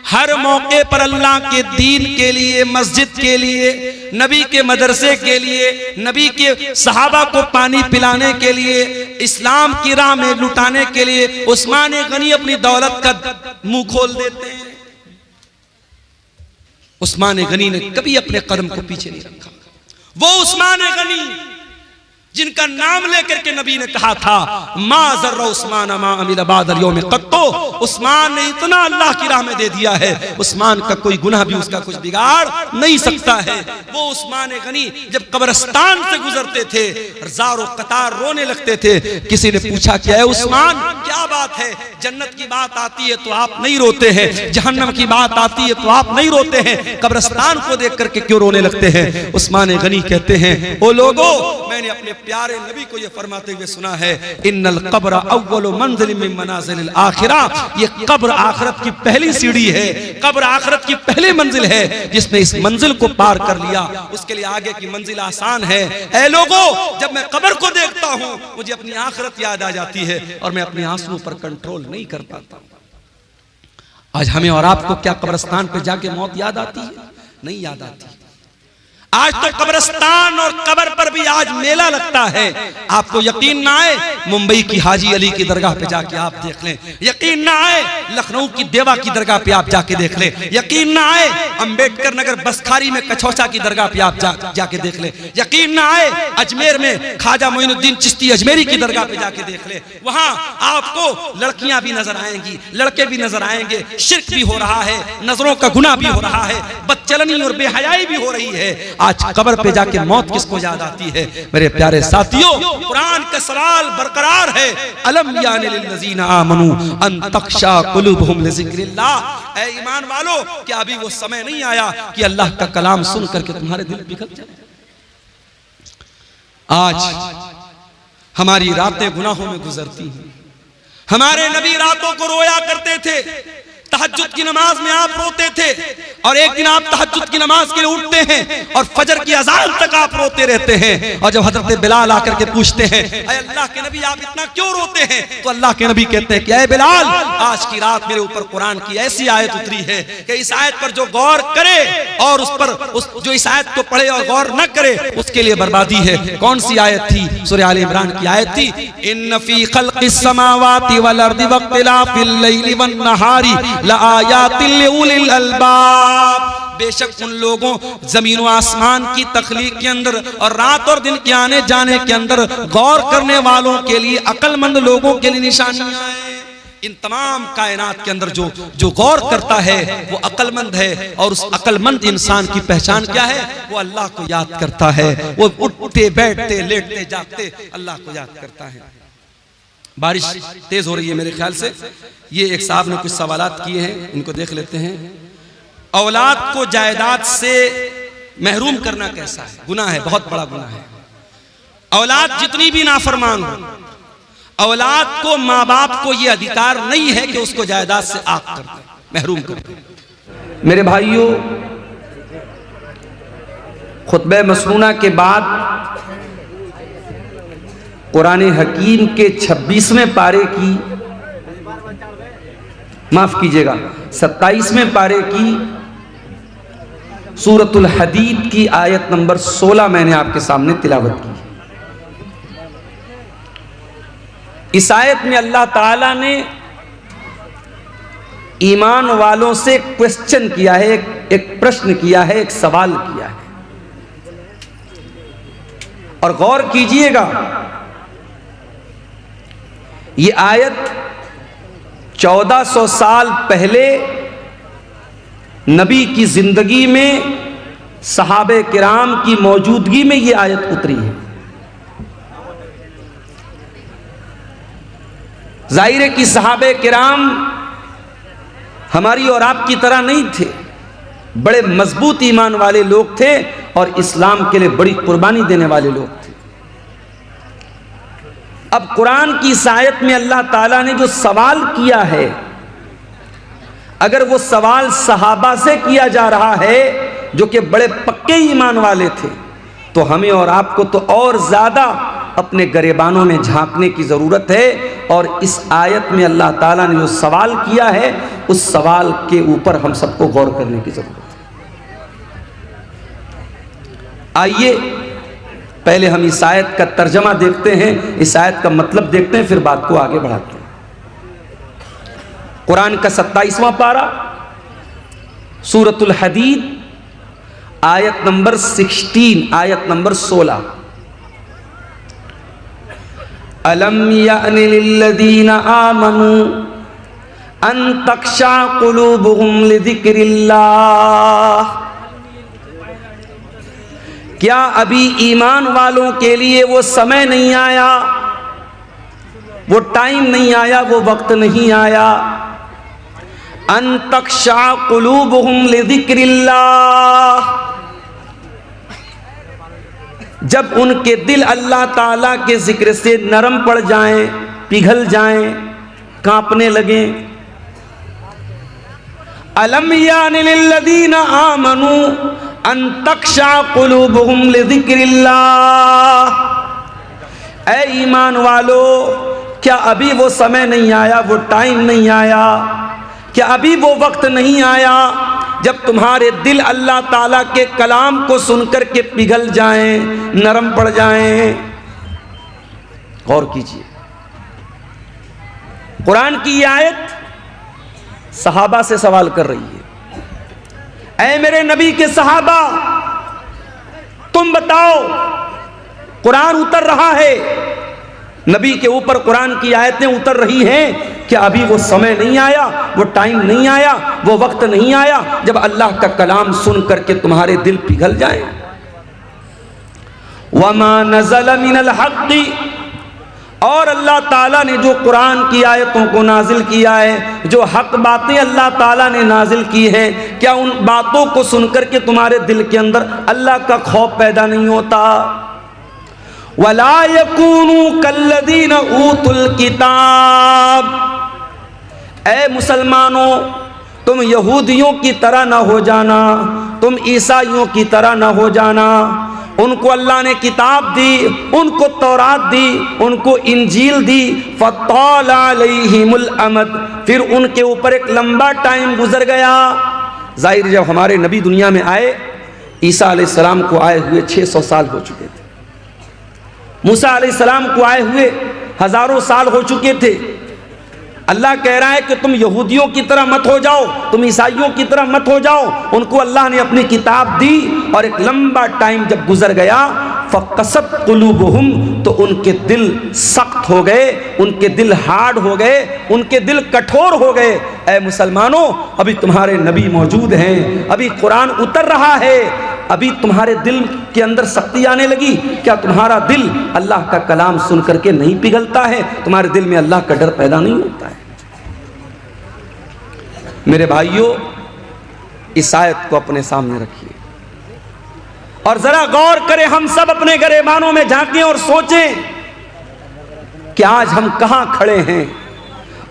हर मौके पर अल्लाह के दीन के लिए, मस्जिद के लिए, नबी के मदरसे के लिए, नबी के सहाबा को पानी पिलाने के लिए, इस्लाम की राह में लुटाने के लिए उस्मान गनी अपनी दौलत का मुंह खोल देते हैं। उस्मान गनी ने कभी अपने कदम को पीछे नहीं रखा। वो उस्मान गनी जिनका नाम लेकर के नबी ने कहा था, मा ज़र्रा उस्मान मा अमिल बादल यौम क़त्तो, उस्मान ने इतना अल्लाह की राह में दे दिया है, उस्मान का कोई गुनाह भी उसका कुछ बिगाड़ नहीं सकता है। वो उस्मान गनी जब कब्रिस्तान से गुजरते थे, ज़ारो कतार रोने लगते थे। किसी ने पूछा क्या है उस्मान, क्या बात है? जन्नत की बात आती है तो आप नहीं रोते हैं, जहन्नम की बात आती है तो आप नहीं रोते हैं, कब्रिस्तान को देख करके क्यों रोने लगते हैं? उस्मान गनी कहते हैं, ओ लोगों, मैंने अपने प्यारे नबी को ये फरमाते हुए सुना है, इन्नल कब्र अव्वलु मंजिल मिन मनाजिलिल आखिरह, ये कब्र आखिरत की पहली सीढ़ी है, कब्र आखिरत की पहली मंजिल है। जिसने इस मंजिल को पार कर लिया उसके लिए आगे की मंजिल आसान है। ऐ लोगों, जब मैं कब्र को देखता हूं मुझे अपनी आखिरत याद आ जाती है और मैं अपने आंसुओं पर कंट्रोल नहीं कर पाता। आज हमें और आपको क्या कब्रिस्तान पे जाके मौत याद आती है? नहीं याद आती। आज तो कब्रिस्तान और कब्र पर भी आज मेला लगता है। आपको यकीन ना आए, मुंबई की हाजी अली की दरगाह पे जाके आप देख लें, यकीन ना आए लखनऊ की देवा की दरगाह पे आप जाके देख लें, यकीन ना आए अंबेडकर नगर बसखारी में कछौचा की दरगाह पे आप जाके देख लें, यकीन ना आए अजमेर में ख्वाजा मोइनुद्दीन चिश्ती अजमेरी की दरगाह पे जाके देख लें। वहां आपको लड़कियां भी नजर आएंगी, लड़के भी नजर आएंगे, शिर्क भी हो रहा है, नजरों का गुनाह भी हो रहा है, बदचलनी और बेहयाई भी हो रही है। आज कब्र पे जाके मौत किसको याद आती है? मेरे प्यारे साथियों, कुरान का सवाल बरकरार है, अलम यानि लिल्लज़ीना आमनू अन तख्शा कुलूबुहुम लिज़िक्रिल्लाह, ऐ ईमान वालों, क्या अभी वो समय नहीं आया कि अल्लाह का कलाम सुन करके तुम्हारे दिल पिघल जाए? आज हमारी रातें गुनाहों में गुजरती हैं। हमारे नबी रातों को रोया करते थे, तहज्जुद की नमाज में आप रोते थे और एक दिन आप तहज्जुद की नमाज के लिए उठते हैं और फजर की अजान तक आप रोते रहते हैं। और जब हजरत बिलाल आकर के पूछते हैं ऐ अल्लाह के नबी आप इतना क्यों रोते हैं, तो अल्लाह के नबी कहते हैं कि ऐ बिलाल, आज की रात मेरे ऊपर कुरान की ऐसी आयत उतरी है कि इस आयत पर जो गौर करे और जो इस आयत को पढ़े और गौर न करे उसके लिए बर्बादी है। कौन सी आयत थी? सूरह आल इमरान की आयत थी, इन्न फी खल्क़िस समावाति वल अर्दि वख्तिलाफिल लैलि वन नहारी लआयातिल लिउलिल अलबाब। बेशक उन लोगों जमीन व आसमान की तख्लीक के अंदर और रात और दिन के आने जाने के अंदर गौर करने वालों के लिए, अक्लमंद लोगों के लिए निशानियां हैं। इन तमाम कायनात के अंदर जो गौर करता है वो अक्लमंद है, और उस अक्लमंद इंसान की पहचान क्या है? वो अल्लाह को याद करता है। वो उठते बैठते लेटते जागते अल्लाह को याद करता है। बारिश तेज हो रही है मेरे ख्याल से। ये एक साहब ने कुछ सवालात किए हैं, इनको देख लेते हैं। औलाद को जायदाद से महरूम करना कैसा है? गुनाह है, बहुत बड़ा गुनाह है। औलाद जितनी भी नाफरमान हो, औलाद को, माँ बाप को यह अधिकार नहीं है कि उसको जायदाद से आग कर दे, महरूम कर दे। मेरे भाइयों, खुतबे मसनूना के बाद कुरान हकीम के 26वें पारे की, माफ कीजिएगा 27वें पारे की सूरतुल हदीद की आयत नंबर 16 मैंने आपके सामने तिलावत की। इस आयत में अल्लाह ताला ने ईमान वालों से क्वेश्चन किया है, एक प्रश्न किया है, एक सवाल किया है। और गौर कीजिएगा, ये आयत 1400 साल पहले नबी की जिंदगी में सहाबे किराम की मौजूदगी में ये आयत उतरी है। जाहिर है कि सहाबे किराम हमारी और आपकी तरह नहीं थे, बड़े मजबूत ईमान वाले लोग थे और इस्लाम के लिए बड़ी कुर्बानी देने वाले लोग थे। अब कुरान की इस आयत में अल्लाह ताला ने जो सवाल किया है, अगर वो सवाल सहाबा से किया जा रहा है जो कि बड़े पक्के ईमान वाले थे, तो हमें और आपको तो और ज्यादा अपने गरेबानों में झांकने की जरूरत है। और इस आयत में अल्लाह ताला ने जो सवाल किया है, उस सवाल के ऊपर हम सबको गौर करने की जरूरत है। आइए पहले हम इस आयत का तर्जमा देखते हैं, इस आयत का मतलब देखते हैं, फिर बात को आगे बढ़ाते हैं। कुरान का 27वां पारा सूरतुल हदीद आयत नंबर 16, आयत नंबर 16। अलम यानि लिल्लज़ीना आमनू अन तख्शा कुलूबुहुम लिज़िक्रिल्लाह। क्या अभी ईमान वालों के लिए वो समय नहीं आया, वो टाइम नहीं आया, वो वक्त नहीं आया? अन तख्शा कुलूबुहुम लिज़िक्रिल्लाह, जब उनके दिल अल्लाह ताला के जिक्र से नरम पड़ जाएं, पिघल जाएं, कांपने लगें। अलम यानि लिल्लज़ीना आमनू अन तख्शा कुलूबुहुम लिज़िक्रिल्लाह। ऐ ईमान वालो, क्या अभी वो समय नहीं आया, वो टाइम नहीं आया, क्या अभी वो वक्त नहीं आया जब तुम्हारे दिल अल्लाह ताला के कलाम को सुनकर के पिघल जाएं, नरम पड़ जाएं? गौर कीजिए, कुरान की आयत सहाबा से सवाल कर रही है। ऐ मेरे नबी के सहाबा, तुम बताओ, कुरान उतर रहा है, नबी के ऊपर कुरान की आयतें उतर रही हैं, क्या अभी वो समय नहीं आया, वो टाइम नहीं आया, वो वक्त नहीं आया जब अल्लाह का कलाम सुन करके तुम्हारे दिल पिघल जाएं? वमा नज़ल मिनल हक़्क़ि, और अल्लाह ताला ने जो कुरान की आयतों को नाजिल किया है, जो हक बातें अल्लाह ताला ने नाजिल की हैं, क्या उन बातों को सुनकर के तुम्हारे दिल के अंदर अल्लाह का खौफ पैदा नहीं होता? वला यकूनू कल्लज़ीना ऊतुल किताब। ऐ मुसलमानों, तुम यहूदियों की तरह ना हो जाना, तुम ईसाइयों की तरह ना हो जाना। उनको अल्लाह ने किताब दी, उनको तौरात दी, उनको इंजील दी। फतौल अलैहिमुल अमद, फिर उनके ऊपर एक लंबा टाइम गुजर गया। जाहिर जब हमारे नबी दुनिया में आए, ईसा अलैहिस्सलाम को आए हुए 600 साल हो चुके थे, मूसा अलैहिस्सलाम को आए हुए हजारों साल हो चुके थे। अल्लाह कह रहा है कि तुम यहूदियों की तरह मत हो जाओ, तुम ईसाइयों की तरह मत हो जाओ। उनको अल्लाह ने अपनी किताब दी और एक लंबा टाइम जब गुजर गया, फ़क़सत क़ुलूबुहुम, तो उनके दिल सख्त हो गए, उनके दिल हार्ड हो गए, उनके दिल कठोर हो गए। ऐ मुसलमानों, अभी तुम्हारे नबी मौजूद हैं, अभी कुरान उतर रहा है, अभी तुम्हारे दिल के अंदर सख्ती आने लगी। क्या तुम्हारा दिल अल्लाह का कलाम सुन करके नहीं पिघलता है? तुम्हारे दिल में अल्लाह का डर पैदा नहीं होता है? मेरे भाइयों, इस आयत को अपने सामने रखिए और जरा गौर करें, हम सब अपने गिरेबानों में झांकें और सोचें कि आज हम कहां खड़े हैं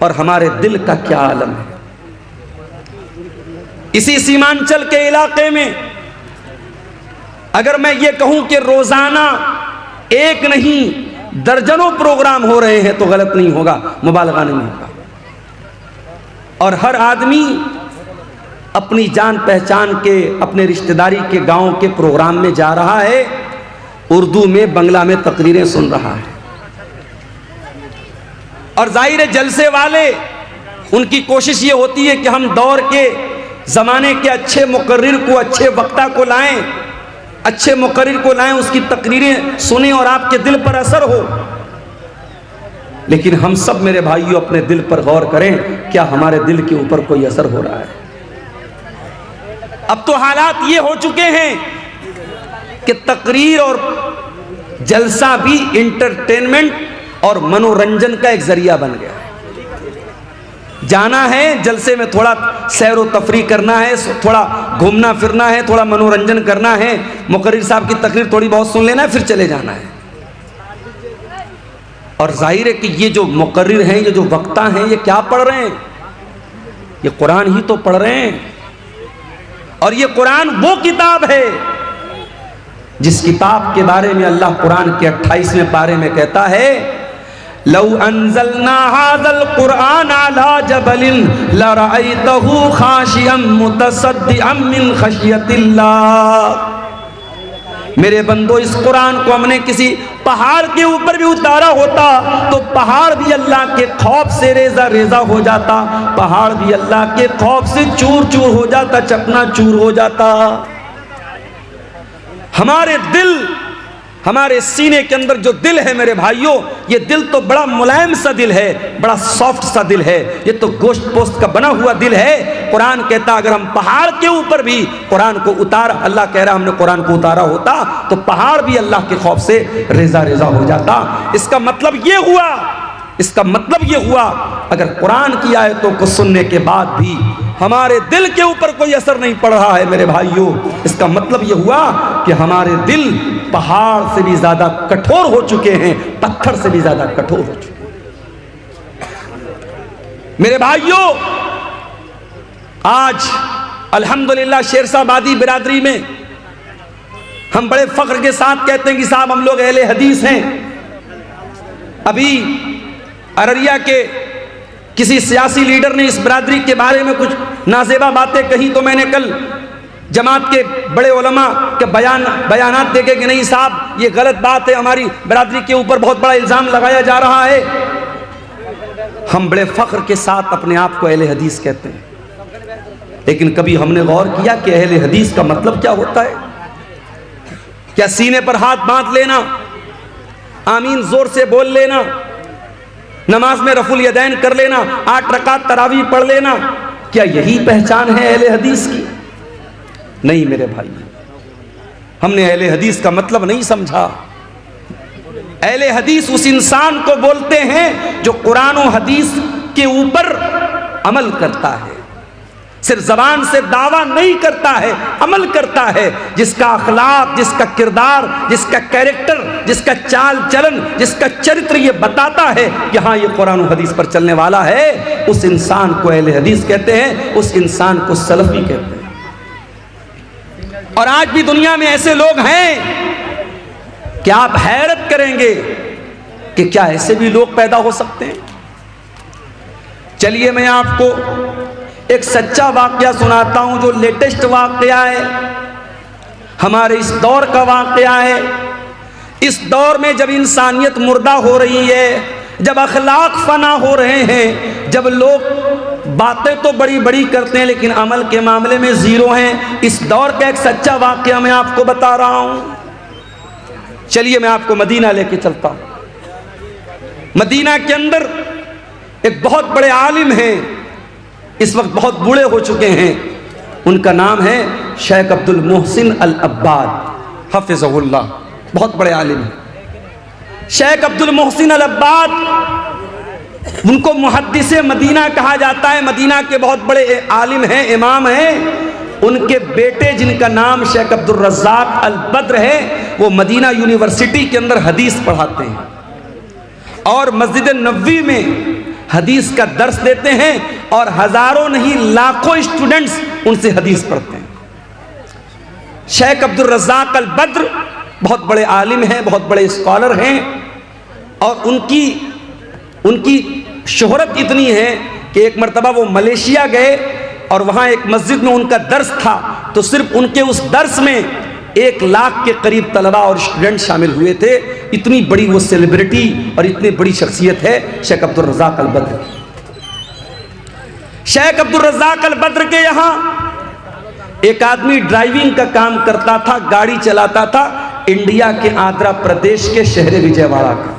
और हमारे दिल का क्या आलम है। इसी सीमांचल के इलाके में अगर मैं ये कहूं कि रोजाना एक नहीं दर्जनों प्रोग्राम हो रहे हैं तो गलत नहीं होगा, मुबालगा नहीं होगा। और हर आदमी अपनी जान पहचान के, अपने रिश्तेदारी के गांव के प्रोग्राम में जा रहा है, उर्दू में बंगला में तकरीरें सुन रहा है। और जाहिर है जलसे वाले, उनकी कोशिश ये होती है कि हम दौर के ज़माने के अच्छे मुकर्रिर को, अच्छे वक्ता को लाएं, अच्छे मुकर्रिर को लाएं, उसकी तकरीरें सुने और आपके दिल पर असर हो। लेकिन हम सब मेरे भाइयों अपने दिल पर गौर करें, क्या हमारे दिल के ऊपर कोई असर हो रहा है? अब तो हालात ये हो चुके हैं कि तकरीर और जलसा भी इंटरटेनमेंट और मनोरंजन का एक जरिया बन गया है। जाना है जलसे में, थोड़ा सैर व तफरी करना है, थोड़ा घूमना फिरना है, थोड़ा मनोरंजन करना है, मुकर्रिर साहब की तकरीर थोड़ी बहुत सुन लेना है, फिर चले जाना है। और जाहिर है कि ये जो मुकर्रिर हैं, ये जो वक्ता हैं, ये क्या पढ़ रहे हैं? ये कुरान ही तो पढ़ रहे हैं। और ये कुरान वो किताब है जिस किताब के बारे में अल्लाह कुरान के 28वें पारे में कहता है, लौ अंज़लना हाज़ल कुरआन अला जबलिन लरअयतहु खाशिअम मुतसद्दिअम मिन खशियतिल्लाह। मेरे बंदो, इस कुरान को हमने किसी पहाड़ के ऊपर भी उतारा होता तो पहाड़ भी अल्लाह के खौफ से रेजा रेजा हो जाता, पहाड़ भी अल्लाह के खौफ से चूर चूर हो जाता, चकना चूर हो जाता। हमारे दिल, हमारे सीने के अंदर जो दिल है मेरे भाइयों, ये दिल तो बड़ा मुलायम सा दिल है, बड़ा सॉफ्ट सा दिल है, ये तो गोश्त पोस्ट का बना हुआ दिल है। कुरान कहता अगर हम पहाड़ के ऊपर भी कुरान को उतारा, अल्लाह कह रहा हमने कुरान को उतारा होता तो पहाड़ भी अल्लाह के खौफ से रेजा रेजा हो जाता। इसका मतलब ये हुआ, इसका मतलब ये हुआ अगर कुरान की आयतों को सुनने के बाद भी हमारे दिल के ऊपर कोई असर नहीं पड़ रहा है मेरे भाइयों, इसका मतलब ये हुआ कि हमारे दिल पहाड़ से भी ज्यादा कठोर हो चुके हैं, पत्थर से भी ज्यादा कठोर हो चुके हैं। मेरे भाइयों, आज अल्हम्दुलिल्लाह शेरशाहबादी बिरादरी में हम बड़े फख्र के साथ कहते हैं कि साहब हम लोग अहले हदीस हैं। अभी अररिया के किसी सियासी लीडर ने इस बिरादरी के बारे में कुछ नाजेबा बातें कही तो मैंने कल जमात के बड़े उलमा के बयानात देखे कि नहीं साहब ये गलत बात है, हमारी बिरादरी के ऊपर बहुत बड़ा इल्ज़ाम लगाया जा रहा है। हम बड़े फख्र के साथ अपने आप को अहले हदीस कहते हैं, लेकिन कभी हमने गौर किया कि अहले हदीस का मतलब क्या होता है? क्या सीने पर हाथ बांध लेना, आमीन जोर से बोल लेना, नमाज में रफुल यदैन कर लेना, 8 रकात तरावी पढ़ लेना, क्या यही पहचान है अहले हदीस की? नहीं मेरे भाई, हमने अहले हदीस का मतलब नहीं समझा। अहले हदीस उस इंसान को बोलते हैं जो कुरान और हदीस के ऊपर अमल करता है, सिर्फ जबान से दावा नहीं करता है, अमल करता है। जिसका अखलाक, जिसका किरदार, जिसका कैरेक्टर, जिसका चाल चलन, जिसका चरित्र ये बताता है कि हाँ ये कुरान और हदीस पर चलने वाला है, उस इंसान को अहले हदीस कहते हैं, उस इंसान को सलफी कहते हैं। और आज भी दुनिया में ऐसे लोग हैं कि आप हैरत करेंगे कि क्या ऐसे भी लोग पैदा हो सकते हैं। चलिए मैं आपको एक सच्चा वाकया सुनाता हूं, जो लेटेस्ट वाकया है, हमारे इस दौर का वाकया है। इस दौर में जब इंसानियत मुर्दा हो रही है, जब अखलाक फना हो रहे हैं, जब लोग बातें तो बड़ी बड़ी करते हैं लेकिन अमल के मामले में जीरो हैं, इस दौर का एक सच्चा वाकया मैं आपको बता रहा हूं। चलिए मैं आपको मदीना लेके चलता हूं। मदीना के अंदर एक बहुत बड़े आलिम हैं, इस वक्त बहुत बूढ़े हो चुके हैं, उनका नाम है शेख अब्दुल मोहसिन अल अब्बाद हफिज़हुल्लाह। बहुत बड़े आलिम हैं शेख अब्दुल मोहसिन अल अब्बाद। उनको मुहद्दिसे मदीना कहा जाता है, मदीना के बहुत बड़े आलिम हैं, इमाम हैं। उनके बेटे जिनका नाम शेख अब्दुल रज़्ज़ाक़ अल बद्र है, वो मदीना यूनिवर्सिटी के अंदर हदीस पढ़ाते हैं और मस्जिद नबवी में हदीस का दर्स देते हैं और हजारों नहीं लाखों स्टूडेंट्स उनसे हदीस पढ़ते हैं। शेख अब्दुल रज़्ज़ाक़ अल बद्र बहुत बड़े आलिम हैं, बहुत बड़े स्कॉलर हैं और उनकी शोहरत इतनी है कि एक मरतबा वो मलेशिया गए और वहाँ एक मस्जिद में उनका दर्स था, तो सिर्फ उनके उस दर्स में 1 लाख के करीब तलबा और स्टूडेंट शामिल हुए थे। इतनी बड़ी वो सेलिब्रिटी और इतनी बड़ी शख्सियत है शेख अब्दुल रज़्ज़ाक़ अल बद्र। शेख अब्दुल रज़्ज़ाक़ अल बद्र के यहाँ एक आदमी ड्राइविंग का काम करता था, गाड़ी चलाता था, इंडिया के आंध्र प्रदेश के शहर विजयवाड़ा का।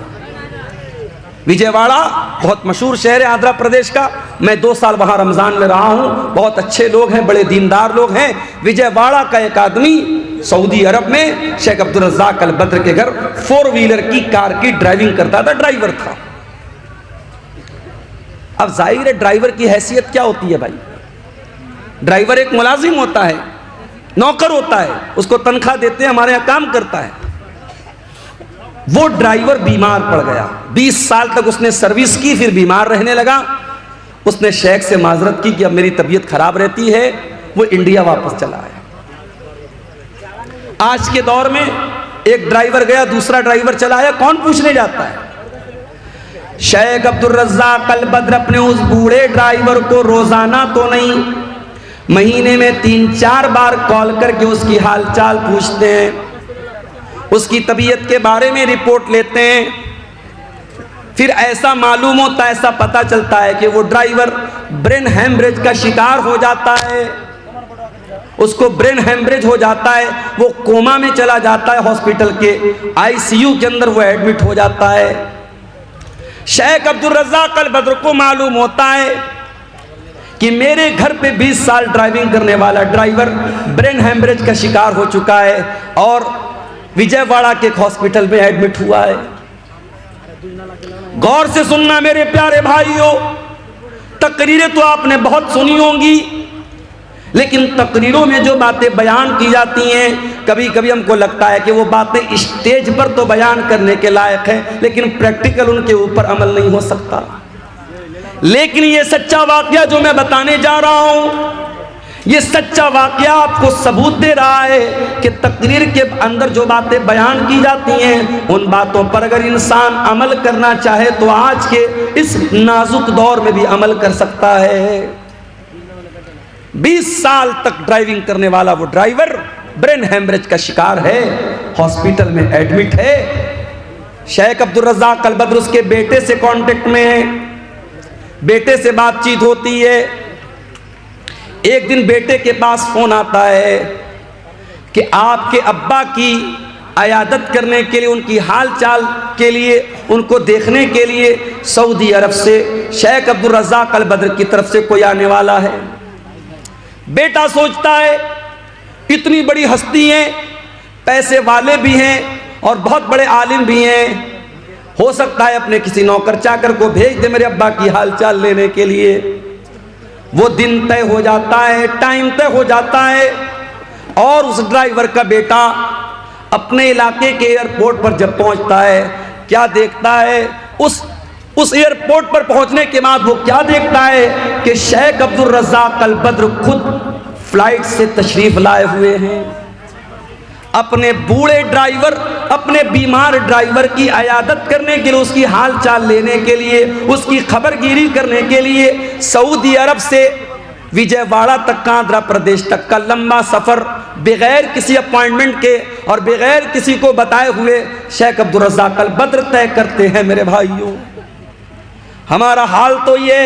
विजयवाड़ा बहुत मशहूर शहर है आंध्र प्रदेश का। मैं 2 साल वहां रमजान में रहा हूं। बहुत अच्छे लोग हैं, बड़े दीनदार लोग हैं। विजयवाड़ा का एक आदमी सऊदी अरब में शेख अब्दुल रज़्ज़ाक़ अल बद्र के घर 4 व्हीलर की कार की ड्राइविंग करता था, ड्राइवर था। अब जाहिर है ड्राइवर की हैसियत क्या होती है भाई, ड्राइवर एक मुलाजिम होता है, नौकर होता है, उसको तनख्वाह देते हैं, हमारे यहाँ काम करता है। वो ड्राइवर बीमार पड़ गया, 20 साल तक उसने सर्विस की, फिर बीमार रहने लगा। उसने शेख से माजरत की कि अब मेरी तबीयत खराब रहती है, वो इंडिया वापस चला आया। आज के दौर में एक ड्राइवर गया, दूसरा ड्राइवर चला आया, कौन पूछने जाता है? शेख अब्दुल रज़्ज़ाक़ अल बद्र अपने उस बूढ़े ड्राइवर को रोजाना तो नहीं, महीने में 3-4 बार कॉल करके उसकी हालचाल पूछते हैं, उसकी तबीयत के बारे में रिपोर्ट लेते हैं। फिर ऐसा मालूम होता है, ऐसा पता चलता है कि वो ड्राइवर ब्रेन हैमरेज का शिकार हो जाता है, उसको ब्रेन हैमरेज हो जाता है, वो कोमा में चला जाता है, हॉस्पिटल के आईसीयू के अंदर वो एडमिट हो जाता है। शेख अब्दुल रज़्ज़ाक़ अल बद्र को मालूम होता है कि मेरे घर पे 20 साल ड्राइविंग करने वाला ड्राइवर ब्रेन हैमरेज का शिकार हो चुका है और विजयवाड़ा के एक हॉस्पिटल में एडमिट हुआ है। गौर से सुनना मेरे प्यारे भाइयों, तकरीरें तो आपने बहुत सुनी होंगी, लेकिन तकरीरों में जो बातें बयान की जाती हैं, कभी कभी हमको लगता है कि वो बातें स्टेज पर तो बयान करने के लायक है, लेकिन प्रैक्टिकल उनके ऊपर अमल नहीं हो सकता। लेकिन ये सच्चा वाकया जो मैं बताने जा रहा हूं, ये सच्चा वाकया आपको सबूत दे रहा है कि तकरीर के अंदर जो बातें बयान की जाती हैं, उन बातों पर अगर इंसान अमल करना चाहे तो आज के इस नाजुक दौर में भी अमल कर सकता है। 20 साल तक ड्राइविंग करने वाला वो ड्राइवर ब्रेन हैमरेज का शिकार है, हॉस्पिटल में एडमिट है। शेख अब्दुल रज़्ज़ाक़ अल बद्र उसके बेटे से कांटेक्ट में है, बेटे से बातचीत होती है। एक दिन बेटे के पास फोन आता है कि आपके अब्बा की अयादत करने के लिए, उनकी हाल चाल के लिए, उनको देखने के लिए सऊदी अरब से शेख अब्दुल रज़्ज़ाक़ अल बद्र की तरफ से कोई आने वाला है। बेटा सोचता है इतनी बड़ी हस्ती हैं, पैसे वाले भी हैं और बहुत बड़े आलिम भी हैं, हो सकता है अपने किसी नौकर चाकर को भेज दे मेरे अब्बा की हाल चाल लेने के लिए। वो दिन तय हो जाता है, टाइम तय हो जाता है, और उस ड्राइवर का बेटा अपने इलाके के एयरपोर्ट पर जब पहुंचता है, क्या देखता है? उस एयरपोर्ट पर पहुंचने के बाद वो क्या देखता है कि शेख अब्दुल रज़्ज़ाक़ अल बद्र खुद फ्लाइट से तशरीफ लाए हुए हैं। अपने बूढ़े ड्राइवर, अपने बीमार ड्राइवर की अयादत करने के लिए, उसकी हाल चाल लेने के लिए, उसकी खबरगिरी करने के लिए सऊदी अरब से विजयवाड़ा तक का, आंध्र प्रदेश तक का लंबा सफ़र बगैर किसी अपॉइंटमेंट के और बगैर किसी को बताए हुए शेख अब्दुल रज़्ज़ाक़ अल बद्र तय करते हैं। मेरे भाइयों, हमारा हाल तो ये,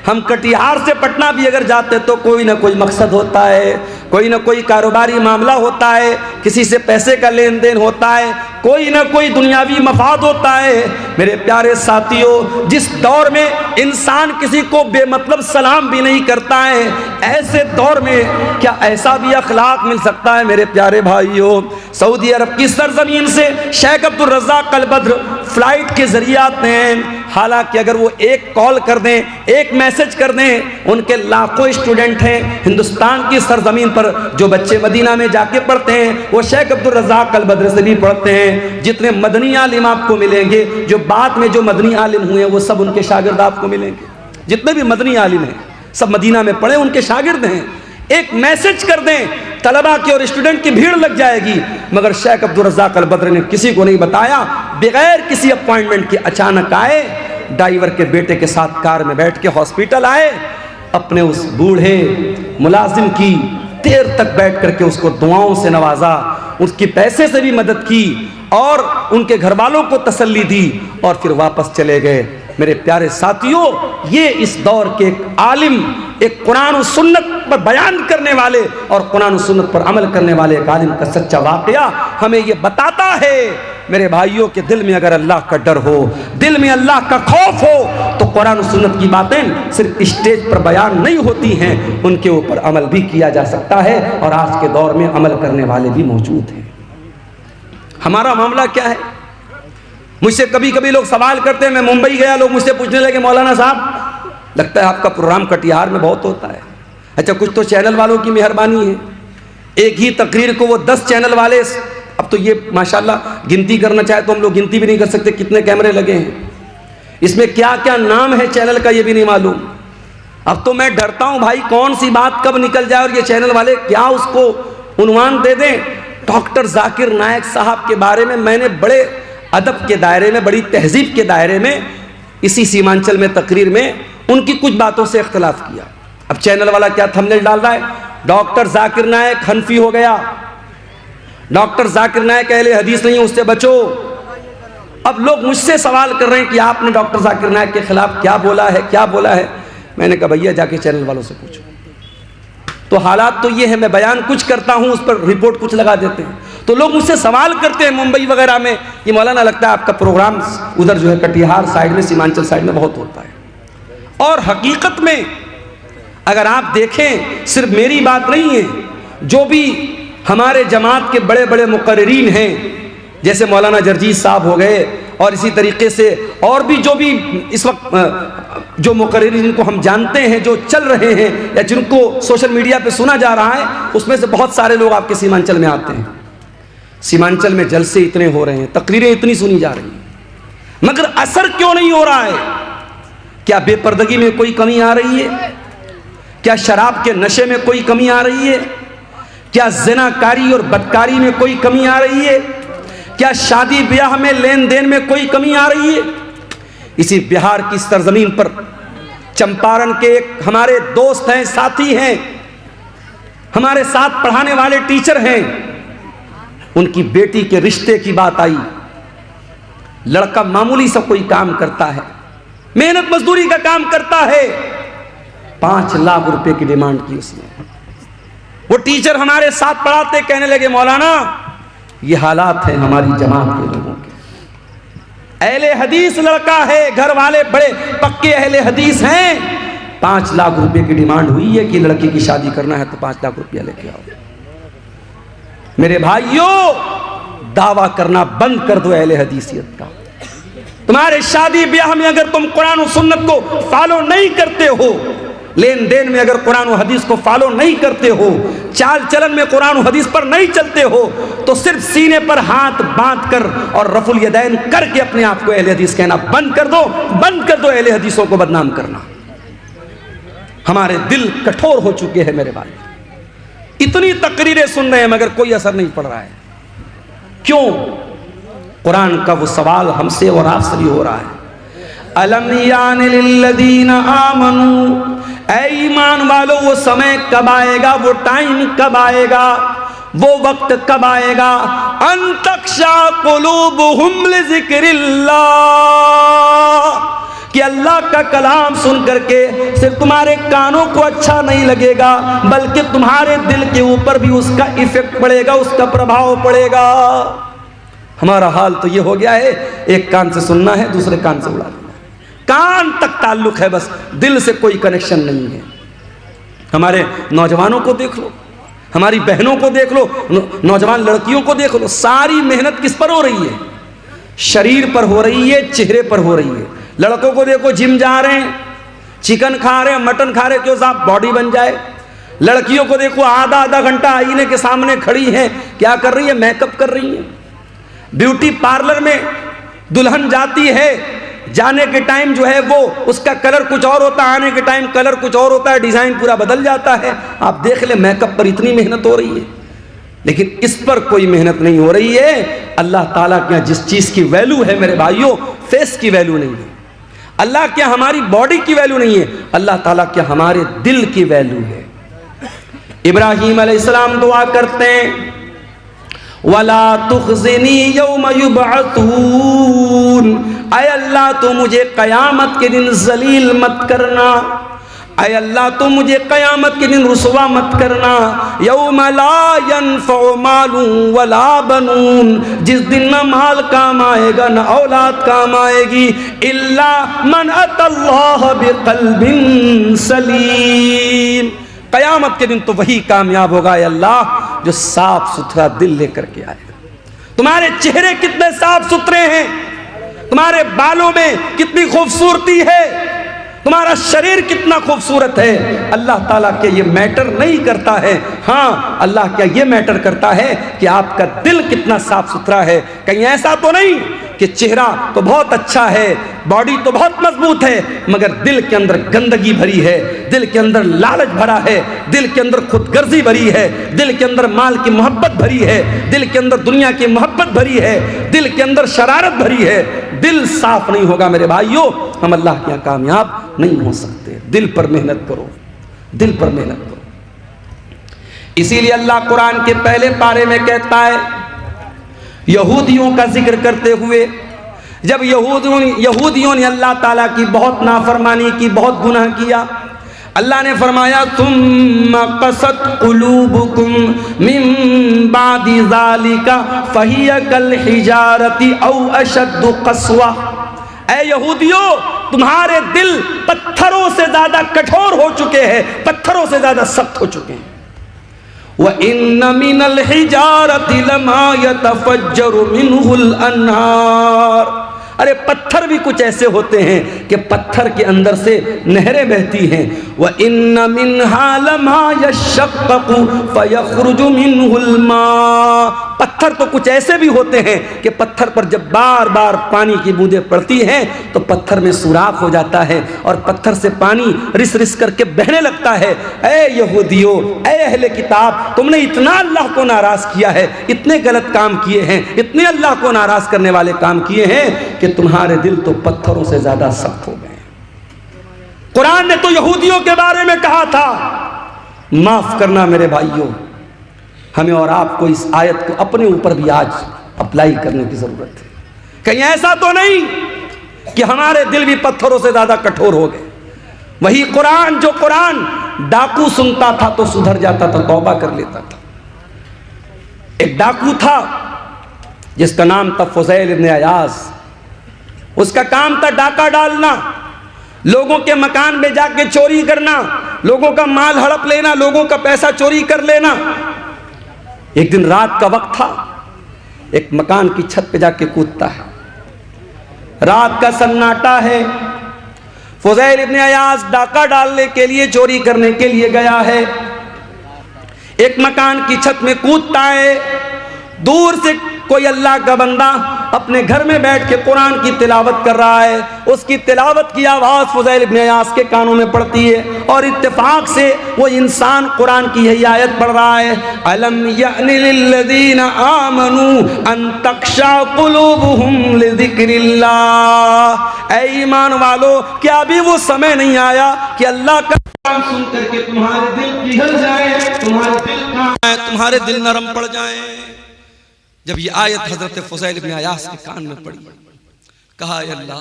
हम कटिहार से पटना भी अगर जाते तो कोई ना कोई मकसद होता है, कोई ना कोई कारोबारी मामला होता है, किसी से पैसे का लेन देन होता है, कोई ना कोई दुनियावी मफाद होता है। मेरे प्यारे साथियों, जिस दौर में इंसान किसी को बेमतलब सलाम भी नहीं करता है, ऐसे दौर में क्या ऐसा भी अखलाक मिल सकता है? मेरे प्यारे भाइयों, सऊदी अरब की सरजमीन से शेख अब्दुल रज़्ज़ाक़ अल बद्र फ्लाइट के जरिए आते हैं। हालांकि अगर वो एक कॉल कर दें, एक मैसेज कर दें, उनके लाखों स्टूडेंट हैं हिंदुस्तान की सरजमीन पर, जो बच्चे मदीना में जाके पढ़ते हैं वो शेख अब्दुल रज़्ज़ाक़ अल बद्र से भी पढ़ते हैं। जितने मदनी आलिम आपको मिलेंगे, जो बाद में जो मदनी आलिम हुए वो सब उनके शागिर्द आपको मिलेंगे। जितने भी मदनी आलिम हैं सब मदीना में पढ़े, उनके शागिर्द हैं। एक मैसेज कर दें, तलबा की और स्टूडेंट की भीड़ लग जाएगी। मगर शेख अब्दुल रज़्ज़ाक़ अल बद्र ने किसी को नहीं बताया, बगैर किसी अपॉइंटमेंट के अचानक आए, ड्राइवर के बेटे के साथ कार में बैठ के हॉस्पिटल आए, अपने उस बूढ़े मुलाजिम की देर तक बैठ करके उसको दुआओं से नवाजा, उसकी पैसे से भी मदद की और उनके घर वालों को तसल्ली दी और फिर वापस चले गए। मेरे प्यारे साथियों, ये इस दौर के एक आलिम, एक कुरान और सुन्नत पर बयान करने वाले और कुरान और सुन्नत पर अमल करने वाले एक आलिम का सच्चा वाकया हमें ये बताता है। मेरे भाइयों के दिल में अगर अल्लाह का डर हो, दिल में अल्लाह का खौफ हो, तो कुरान और सुन्नत की बातें सिर्फ स्टेज पर बयान नहीं होती हैं, उनके ऊपर अमल भी किया जा सकता है और आज के दौर में अमल करने वाले भी मौजूद हैं। हमारा मामला क्या है? मुझसे कभी कभी लोग सवाल करते हैं, मैं मुंबई गया, लोग मुझसे पूछने लगे, मौलाना साहब लगता है आपका प्रोग्राम कटिहार में बहुत होता है। अच्छा, कुछ तो चैनल वालों की मेहरबानी है, एक ही तकरीर को वो 10 चैनल वाले, अब तो ये माशाल्लाह गिनती करना चाहे तो हम लोग गिनती भी नहीं कर सकते कितने कैमरे लगे हैं, इसमें क्या क्या नाम है चैनल का ये भी नहीं मालूम। अब तो मैं डरता हूं भाई, कौन सी बात कब निकल जाए और ये चैनल वाले क्या उसको उन्वान दे दें। डॉक्टर जाकिर नायक साहब के बारे में मैंने बड़े अदब के दायरे में, बड़ी तहजीब के दायरे में, इसी सीमांचल में तकरीर में उनकी कुछ बातों से इख्तलाफ किया। अब चैनल वाला क्या थंबनेल डाल रहा है, डॉक्टर जाकिर नायक हनफी हो गया, डॉक्टर जाकिर नायक अहले हदीस नहीं, उससे बचो। अब लोग मुझसे सवाल कर रहे हैं कि आपने डॉक्टर जाकिर नायक के खिलाफ क्या बोला है, क्या बोला है। मैंने कहा भैया जाके चैनल वालों से पूछो। तो हालात तो ये है, मैं बयान कुछ करता हूं, उस पर रिपोर्ट कुछ लगा देते हैं। तो लोग मुझसे सवाल करते हैं मुंबई वगैरह में कि मौलाना लगता है आपका प्रोग्राम उधर जो है कटिहार साइड में, सीमांचल साइड में बहुत होता है। और हकीकत में अगर आप देखें, सिर्फ मेरी बात नहीं है, जो भी हमारे जमात के बड़े बड़े मुकर्रिरीन हैं, जैसे मौलाना जरजीत साहब हो गए और इसी तरीके से और भी जो भी इस वक्त जो मुकर्रिरीन जिनको हम जानते हैं, जो चल रहे हैं या जिनको सोशल मीडिया पे सुना जा रहा है, उसमें से बहुत सारे लोग आपके सीमांचल में आते हैं। सीमांचल में जलसे इतने हो रहे हैं, तकरीरें इतनी सुनी जा रही हैं, मगर असर क्यों नहीं हो रहा है? क्या बेपर्दगी में कोई कमी आ रही है? क्या शराब के नशे में कोई कमी आ रही है? क्या ज़िनाकारी और बदकारी में कोई कमी आ रही है? क्या शादी ब्याह में लेन देन में कोई कमी आ रही है? इसी बिहार की सरजमीन पर चंपारण के एक हमारे दोस्त हैं, साथी हैं, हमारे साथ पढ़ाने वाले टीचर हैं, उनकी बेटी के रिश्ते की बात आई। लड़का मामूली सा कोई काम करता है, मेहनत मजदूरी का काम करता है, 5 लाख रुपए की डिमांड की उसने। वो टीचर हमारे साथ पढ़ाते, कहने लगे मौलाना ये हालात हैं हमारी जमात के लोगों के। अहले हदीस लड़का है, घर वाले बड़े पक्के अहले हदीस हैं, 5 लाख रुपए की डिमांड हुई है कि लड़की की शादी करना है तो 5 लाख रुपया लेके आओ। मेरे भाइयों, दावा करना बंद कर दो अहले हदीसियत का। तुम्हारे शादी ब्याह में अगर तुम कुरान और सुन्नत को फॉलो नहीं करते हो, लेन देन में अगर कुरान और हदीस को फॉलो नहीं करते हो, चाल चलन में कुरान और हदीस पर नहीं चलते हो, तो सिर्फ सीने पर हाथ बांध कर और रफुल यदैन करके अपने आप को अहले हदीस कहना बंद कर दो अहले हदीसों को बदनाम करना। हमारे दिल कठोर हो चुके हैं मेरे भाई, इतनी तकरीरें सुन रहे हैं मगर कोई असर नहीं पड़ रहा है। क्यों? कुरान का वो सवाल हमसे और आपसे भी हो रहा है, अलम यानि लिल्लज़ीना आमनू, ऐ ईमान वालों वो समय कब आएगा, वो टाइम कब आएगा, वो वक्त कब आएगा, अन तख्शा कुलूबुहुम लिज़िक्रिल्लाह, कि अल्लाह का कलाम सुन करके सिर्फ तुम्हारे कानों को अच्छा नहीं लगेगा बल्कि तुम्हारे दिल के ऊपर भी उसका इफेक्ट पड़ेगा, उसका प्रभाव पड़ेगा। हमारा हाल तो ये हो गया है, एक कान से सुनना है दूसरे कान से उड़ा देना, कान तक ताल्लुक है बस, दिल से कोई कनेक्शन नहीं है। हमारे नौजवानों को देख लो, हमारी बहनों को देख लो, नौजवान लड़कियों को देख लो, सारी मेहनत किस पर हो रही है? शरीर पर हो रही है, चेहरे पर हो रही है। लड़कों को देखो जिम जा रहे हैं, चिकन खा रहे हैं, मटन खा रहे हैं, क्यों साहब बॉडी बन जाए। लड़कियों को देखो आधा आधा घंटा आईने के सामने खड़ी हैं, क्या कर रही है? मेकअप कर रही है। ब्यूटी पार्लर में दुल्हन जाती है, जाने के टाइम जो है वो उसका कलर कुछ और होता है, आने के टाइम कलर कुछ और होता है, डिजाइन पूरा बदल जाता है। आप देख ले, मेकअप पर इतनी मेहनत हो रही है, लेकिन इस पर कोई मेहनत नहीं हो रही है। अल्लाह ताला के यहाँ जिस चीज की वैल्यू है मेरे भाइयों, फेस की वैल्यू नहीं है। अल्लाह क्या हमारी बॉडी की वैल्यू नहीं है, अल्लाह ताला क्या हमारे दिल की वैल्यू है। इब्राहीम अलैहिस्सलाम दुआ करते हैं, वला तुखज़िनी यौम युबअतून, ऐ अल्लाह तो मुझे कयामत के दिन जलील मत करना, ऐ अल्लाह तो मुझे कयामत के दिन रुसवा मत करना। यौम ला यनफ़उ मालुन वला बनून, जिस दिन न माल काम आएगा न औलाद काम आएगी, इल्ला मन अतल्लाह बिक़ल्बिन सलीम। कयामत के दिन तो वही कामयाब होगा अल्लाह जो साफ सुथरा दिल लेकर के आएगा। तुम्हारे चेहरे कितने साफ सुथरे हैं, तुम्हारे बालों में कितनी खूबसूरती है, तुम्हारा शरीर कितना खूबसूरत है, अल्लाह ताला के ये मैटर नहीं करता है। हाँ, अल्लाह क्या ये मैटर करता है कि आपका दिल कितना साफ सुथरा है। कहीं ऐसा तो नहीं कि चेहरा तो बहुत अच्छा है, बॉडी तो बहुत मजबूत है, मगर दिल के अंदर गंदगी भरी है, दिल के अंदर लालच भरा है, दिल के अंदर खुदगर्जी भरी है, दिल के अंदर माल की मोहब्बत भरी है, दिल के अंदर दुनिया की मोहब्बत भरी है, दिल के अंदर शरारत भरी है। दिल साफ नहीं होगा मेरे भाइयों, हम अल्लाह के यहाँ कामयाब नहीं हो सकते। दिल पर मेहनत करो, दिल पर मेहनत करो। इसीलिए अल्लाह कुरान के पहले पारे में कहता है, यहूदियों का जिक्र करते हुए, जब यहूदियों ने अल्लाह ताला की बहुत नाफरमानी की, बहुत गुनाह किया, अल्लाह ने फरमाया तुम्मा क़सत क़ुलूबुकुम मिन बादि ज़ालिका फ़हिय कल हिजारति औ अशद्दु क़स्वा। ऐ यहूदियों, तुम्हारे दिल पत्थरों से ज्यादा कठोर हो चुके हैं, पत्थरों से ज्यादा सख्त हो चुके हैं। व इन्न मिनल हिजारति लमा यतफज्जरु मिनहुल अन्हार। अरे पत्थर भी कुछ ऐसे होते हैं कि पत्थर के अंदर से नहरें बहती हैं। व इन्न मिनहा लमा यशक्ककु फयखरुजु मिनहुल मा। पत्थर तो कुछ ऐसे भी होते हैं कि पत्थर पर जब बार बार पानी की बूंदें पड़ती हैं तो पत्थर में सुराख हो जाता है और पत्थर से पानी रिस रिस करके बहने लगता है। ऐ यहूदियों, ऐ अहले किताब, तुमने इतना अल्लाह को नाराज किया है, इतने गलत काम किए हैं, इतने अल्लाह को नाराज करने वाले काम किए हैं कि तुम्हारे दिल तो पत्थरों से ज्यादा सख्त हो गए। कुरान ने तो यहूदियों के बारे में कहा था। माफ करना मेरे भाइयों, हमें और आपको इस आयत को अपने ऊपर भी आज अप्लाई करने की जरूरत है। कहीं ऐसा तो नहीं कि हमारे दिल भी पत्थरों से ज्यादा कठोर हो गए। वही कुरान, जो कुरान डाकू सुनता था तो सुधर जाता था, तौबा कर लेता था। एक डाकू था जिसका नाम था फुज़ैल इब्न अयाज़। उसका काम था डाका डालना, लोगों के मकान में जाके चोरी करना, लोगों का माल हड़प लेना, लोगों का पैसा चोरी कर लेना। एक दिन रात का वक्त था, एक मकान की छत पे जाके कूदता है। रात का सन्नाटा है। फुज़ैल इब्न अयाज़ डाका डालने के लिए, चोरी करने के लिए गया है। एक मकान की छत में कूदता है। दूर से कोई अल्लाह का बंदा अपने घर में बैठ के कुरान की तिलावत कर रहा है। उसकी तिलावत की आवाज़ फुज़ैल इब्न अयाज़ के कानों में पड़ती है और इत्तेफाक से वो इंसान कुरान की यही आयत पढ़ रहा है, अलम यअनि लिल्लज़ीना आमनू अन तख्शा कुलूबुहुम लिज़िक्रिल्लाह। ऐ ईमान वालो, क्या अभी वो समय नहीं आया कि अल्लाह का कुरान सुन करके तुम्हारे दिल पिघल जाए, तुम्हारे दिल नरम पड़ जाए। जब ये आयत हजरत फुज़ैल इब्न अयाज़ के कान में पड़ी, कहा अल्लाह,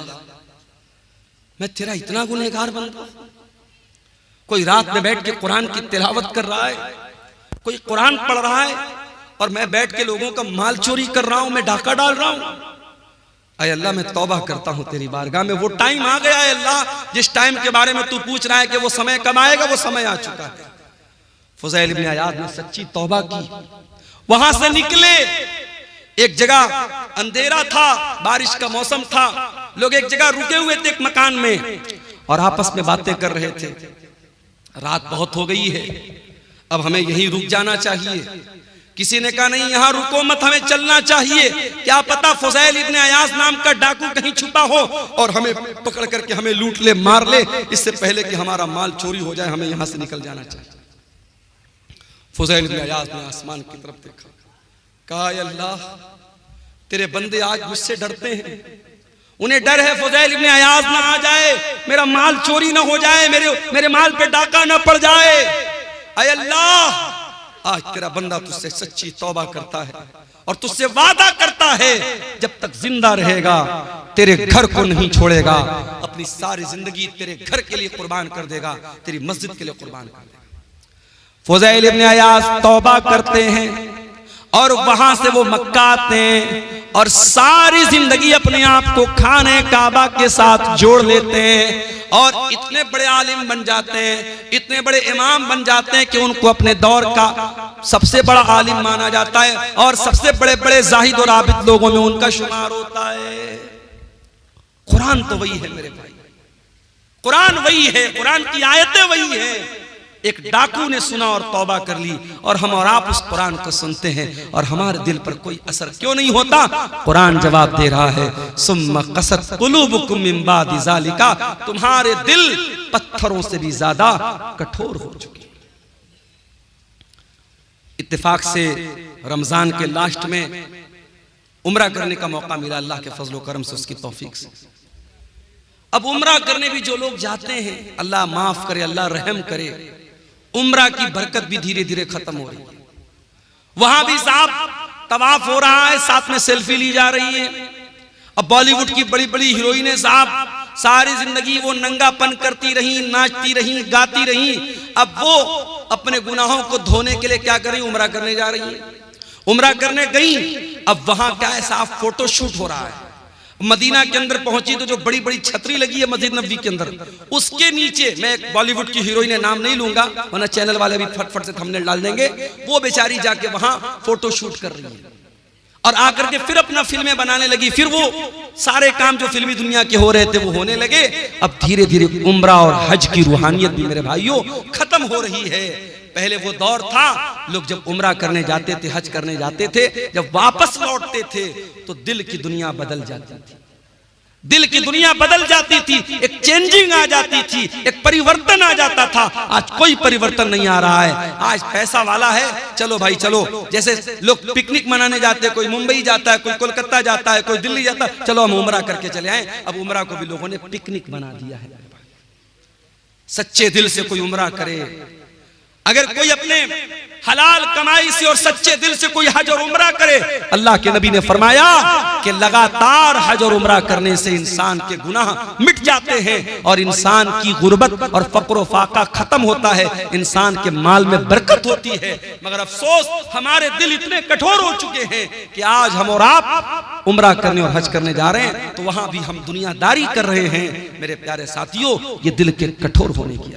मैं तेरा इतना गुनहगार बनता। कोई रात में बैठ के कुरान की तिलावत कर रहा है, कोई कुरान पढ़ रहा है और मैं बैठ के लोगों का माल चोरी कर रहा हूं, मैं डाका डाल रहा हूं। अय अल्लाह, मैं तौबा करता हूं तेरी बारगाह में। वो टाइम आ गया है अल्लाह, जिस टाइम के बारे में तू पूछ रहा है कि वो समय कब आएगा, वो समय आ चुका है। फुज़ैल इब्न अयाज़ ने सच्ची तौबा की, वहां से निकले। एक जगह अंधेरा था, बारिश का मौसम था, लोग एक जगह रुके हुए थे एक मकान में और आपस में बातें कर रहे थे। रात बहुत हो गई है, अब हमें यहीं रुक जाना चाहिए। किसी ने कहा नहीं, यहां रुको मत, हमें चलना चाहिए। क्या पता फुज़ैल इब्न अयाज़ नाम का डाकू कहीं छुपा हो और हमें पकड़ करके हमें लूट ले, मार ले। इससे पहले कि हमारा माल चोरी हो जाए, हमें यहां से निकल जाना चाहिए। फुज़ैल इब्न अयाज़ ने आसमान की तरफ देखा, कहा अल्लाह, तेरे बंदे आज मुझसे डरते हैं। उन्हें डर है फुज़ैल इब्न अयाज़ ना आ जाए, मेरा माल चोरी ना हो जाए, मेरे माल पे डाका ना पड़ जाए। अय अल्लाह, आज तेरा बंदा तुझसे सच्ची तौबा करता है और तुझसे वादा करता है जब तक जिंदा रहेगा तेरे घर को नहीं छोड़ेगा, अपनी सारी जिंदगी तेरे घर के लिए कुर्बान कर देगा, तेरी मस्जिद के लिए कुर्बान कर देगा। फुज़ैल इब्न अयाज़ तौबा करते हैं और वहां से वो मक्का आते हैं और सारी जिंदगी अपने आप को खाने काबा के साथ जोड़ लेते हैं और इतने बड़े आलिम बन जाते हैं, इतने बड़े इमाम बन जाते हैं कि उनको अपने दौर का सबसे बड़ा आलिम माना जाता है और सबसे बड़े बड़े जाहिद और आबिद लोगों में उनका शुमार होता है। कुरान तो वही है मेरे भाई, कुरान वही है, कुरान की आयतें वही है। एक डाकू ने सुना और तौबा कर ली और हम और आप उस कुरान को सुनते हैं और हमारे दिल पर कोई असर क्यों नहीं होता? कुरान जवाब दे रहा है, सुम्मा क़सत क़ुलूबुकुम मिन बादि ज़ालिका, तुम्हारे दिल पत्थरों से भी ज्यादा कठोर हो चुके। इत्तेफाक से रमजान के लास्ट में उम्रा करने का मौका मिला अल्लाह के फजल करम से, उसकी तौफीक से। अब उम्रा करने भी जो लोग जाते हैं, अल्लाह माफ करे, अल्लाह रहम करे, उम्रा की बरकत भी धीरे धीरे खत्म हो रही है। वहां भी साहब तवाफ हो रहा है, साथ में सेल्फी ली जा रही है। अब बॉलीवुड की बड़ी बड़ी हीरोइनें साहब सारी जिंदगी वो नंगापन करती रही, नाचती रही, गाती रही। अब वो अपने गुनाहों को धोने के लिए क्या कर रही, उम्रा करने जा रही है। उम्रा करने गई, अब वहां क्या है साहब, फोटो शूट हो रहा है। मदीना के अंदर पहुंची तो जो बड़ी बड़ी छतरी लगी है मस्जिद नबवी के अंदर, उसके नीचे, मैं एक बॉलीवुड की हीरोइन है, नाम नहीं लूंगा वरना चैनल वाले भी फटफट से थंबनेल डाल देंगे, वो बेचारी जाके वहां फोटो शूट कर रही है और आकर के फिर अपना फिल्में बनाने लगी। फिर वो सारे काम जो फिल्मी दुनिया के हो रहे थे वो होने लगे। अब धीरे धीरे उम्रा और हज की रूहानियत भी मेरे भाइयों खत्म हो रही है। पहले वो दौर था, लोग जब उम्रा करने जाते थे, हज करने जाते थे, जब वापस लौटते थे तो दिल की दुनिया बदल जाती थी, दिल की दुनिया बदल जाती थी, एक चेंजिंग आ जाती थी, एक परिवर्तन आ जाता था। आज कोई परिवर्तन नहीं आ रहा है। आज पैसा वाला है, चलो भाई चलो, जैसे लोग पिकनिक मनाने जाते हैं, कोई मुंबई जाता है, कोई कोलकाता जाता है, कोई दिल्ली जाता है, चलो हम उम्रा करके चले आए। अब उम्रा को भी लोगों ने पिकनिक बना दिया है। सच्चे दिल से कोई उम्रा करे, अगर कोई अपने हलाल कमाई से और सच्चे दिल से कोई हज और उम्रा करे, अल्लाह के नबी ने फरमाया कि लगातार हज और उम्रा करने से इंसान के गुनाह मिट जाते हैं और इंसान की गुर्बत और फक्र फाका खत्म होता है, इंसान के माल में बरकत होती है। मगर अफसोस, हमारे दिल इतने कठोर हो चुके हैं कि आज हम और आप उम्रा करने और हज करने जा रहे हैं तो वहां भी हम दुनियादारी कर रहे हैं। मेरे प्यारे साथियों, ये दिल के कठोर होने की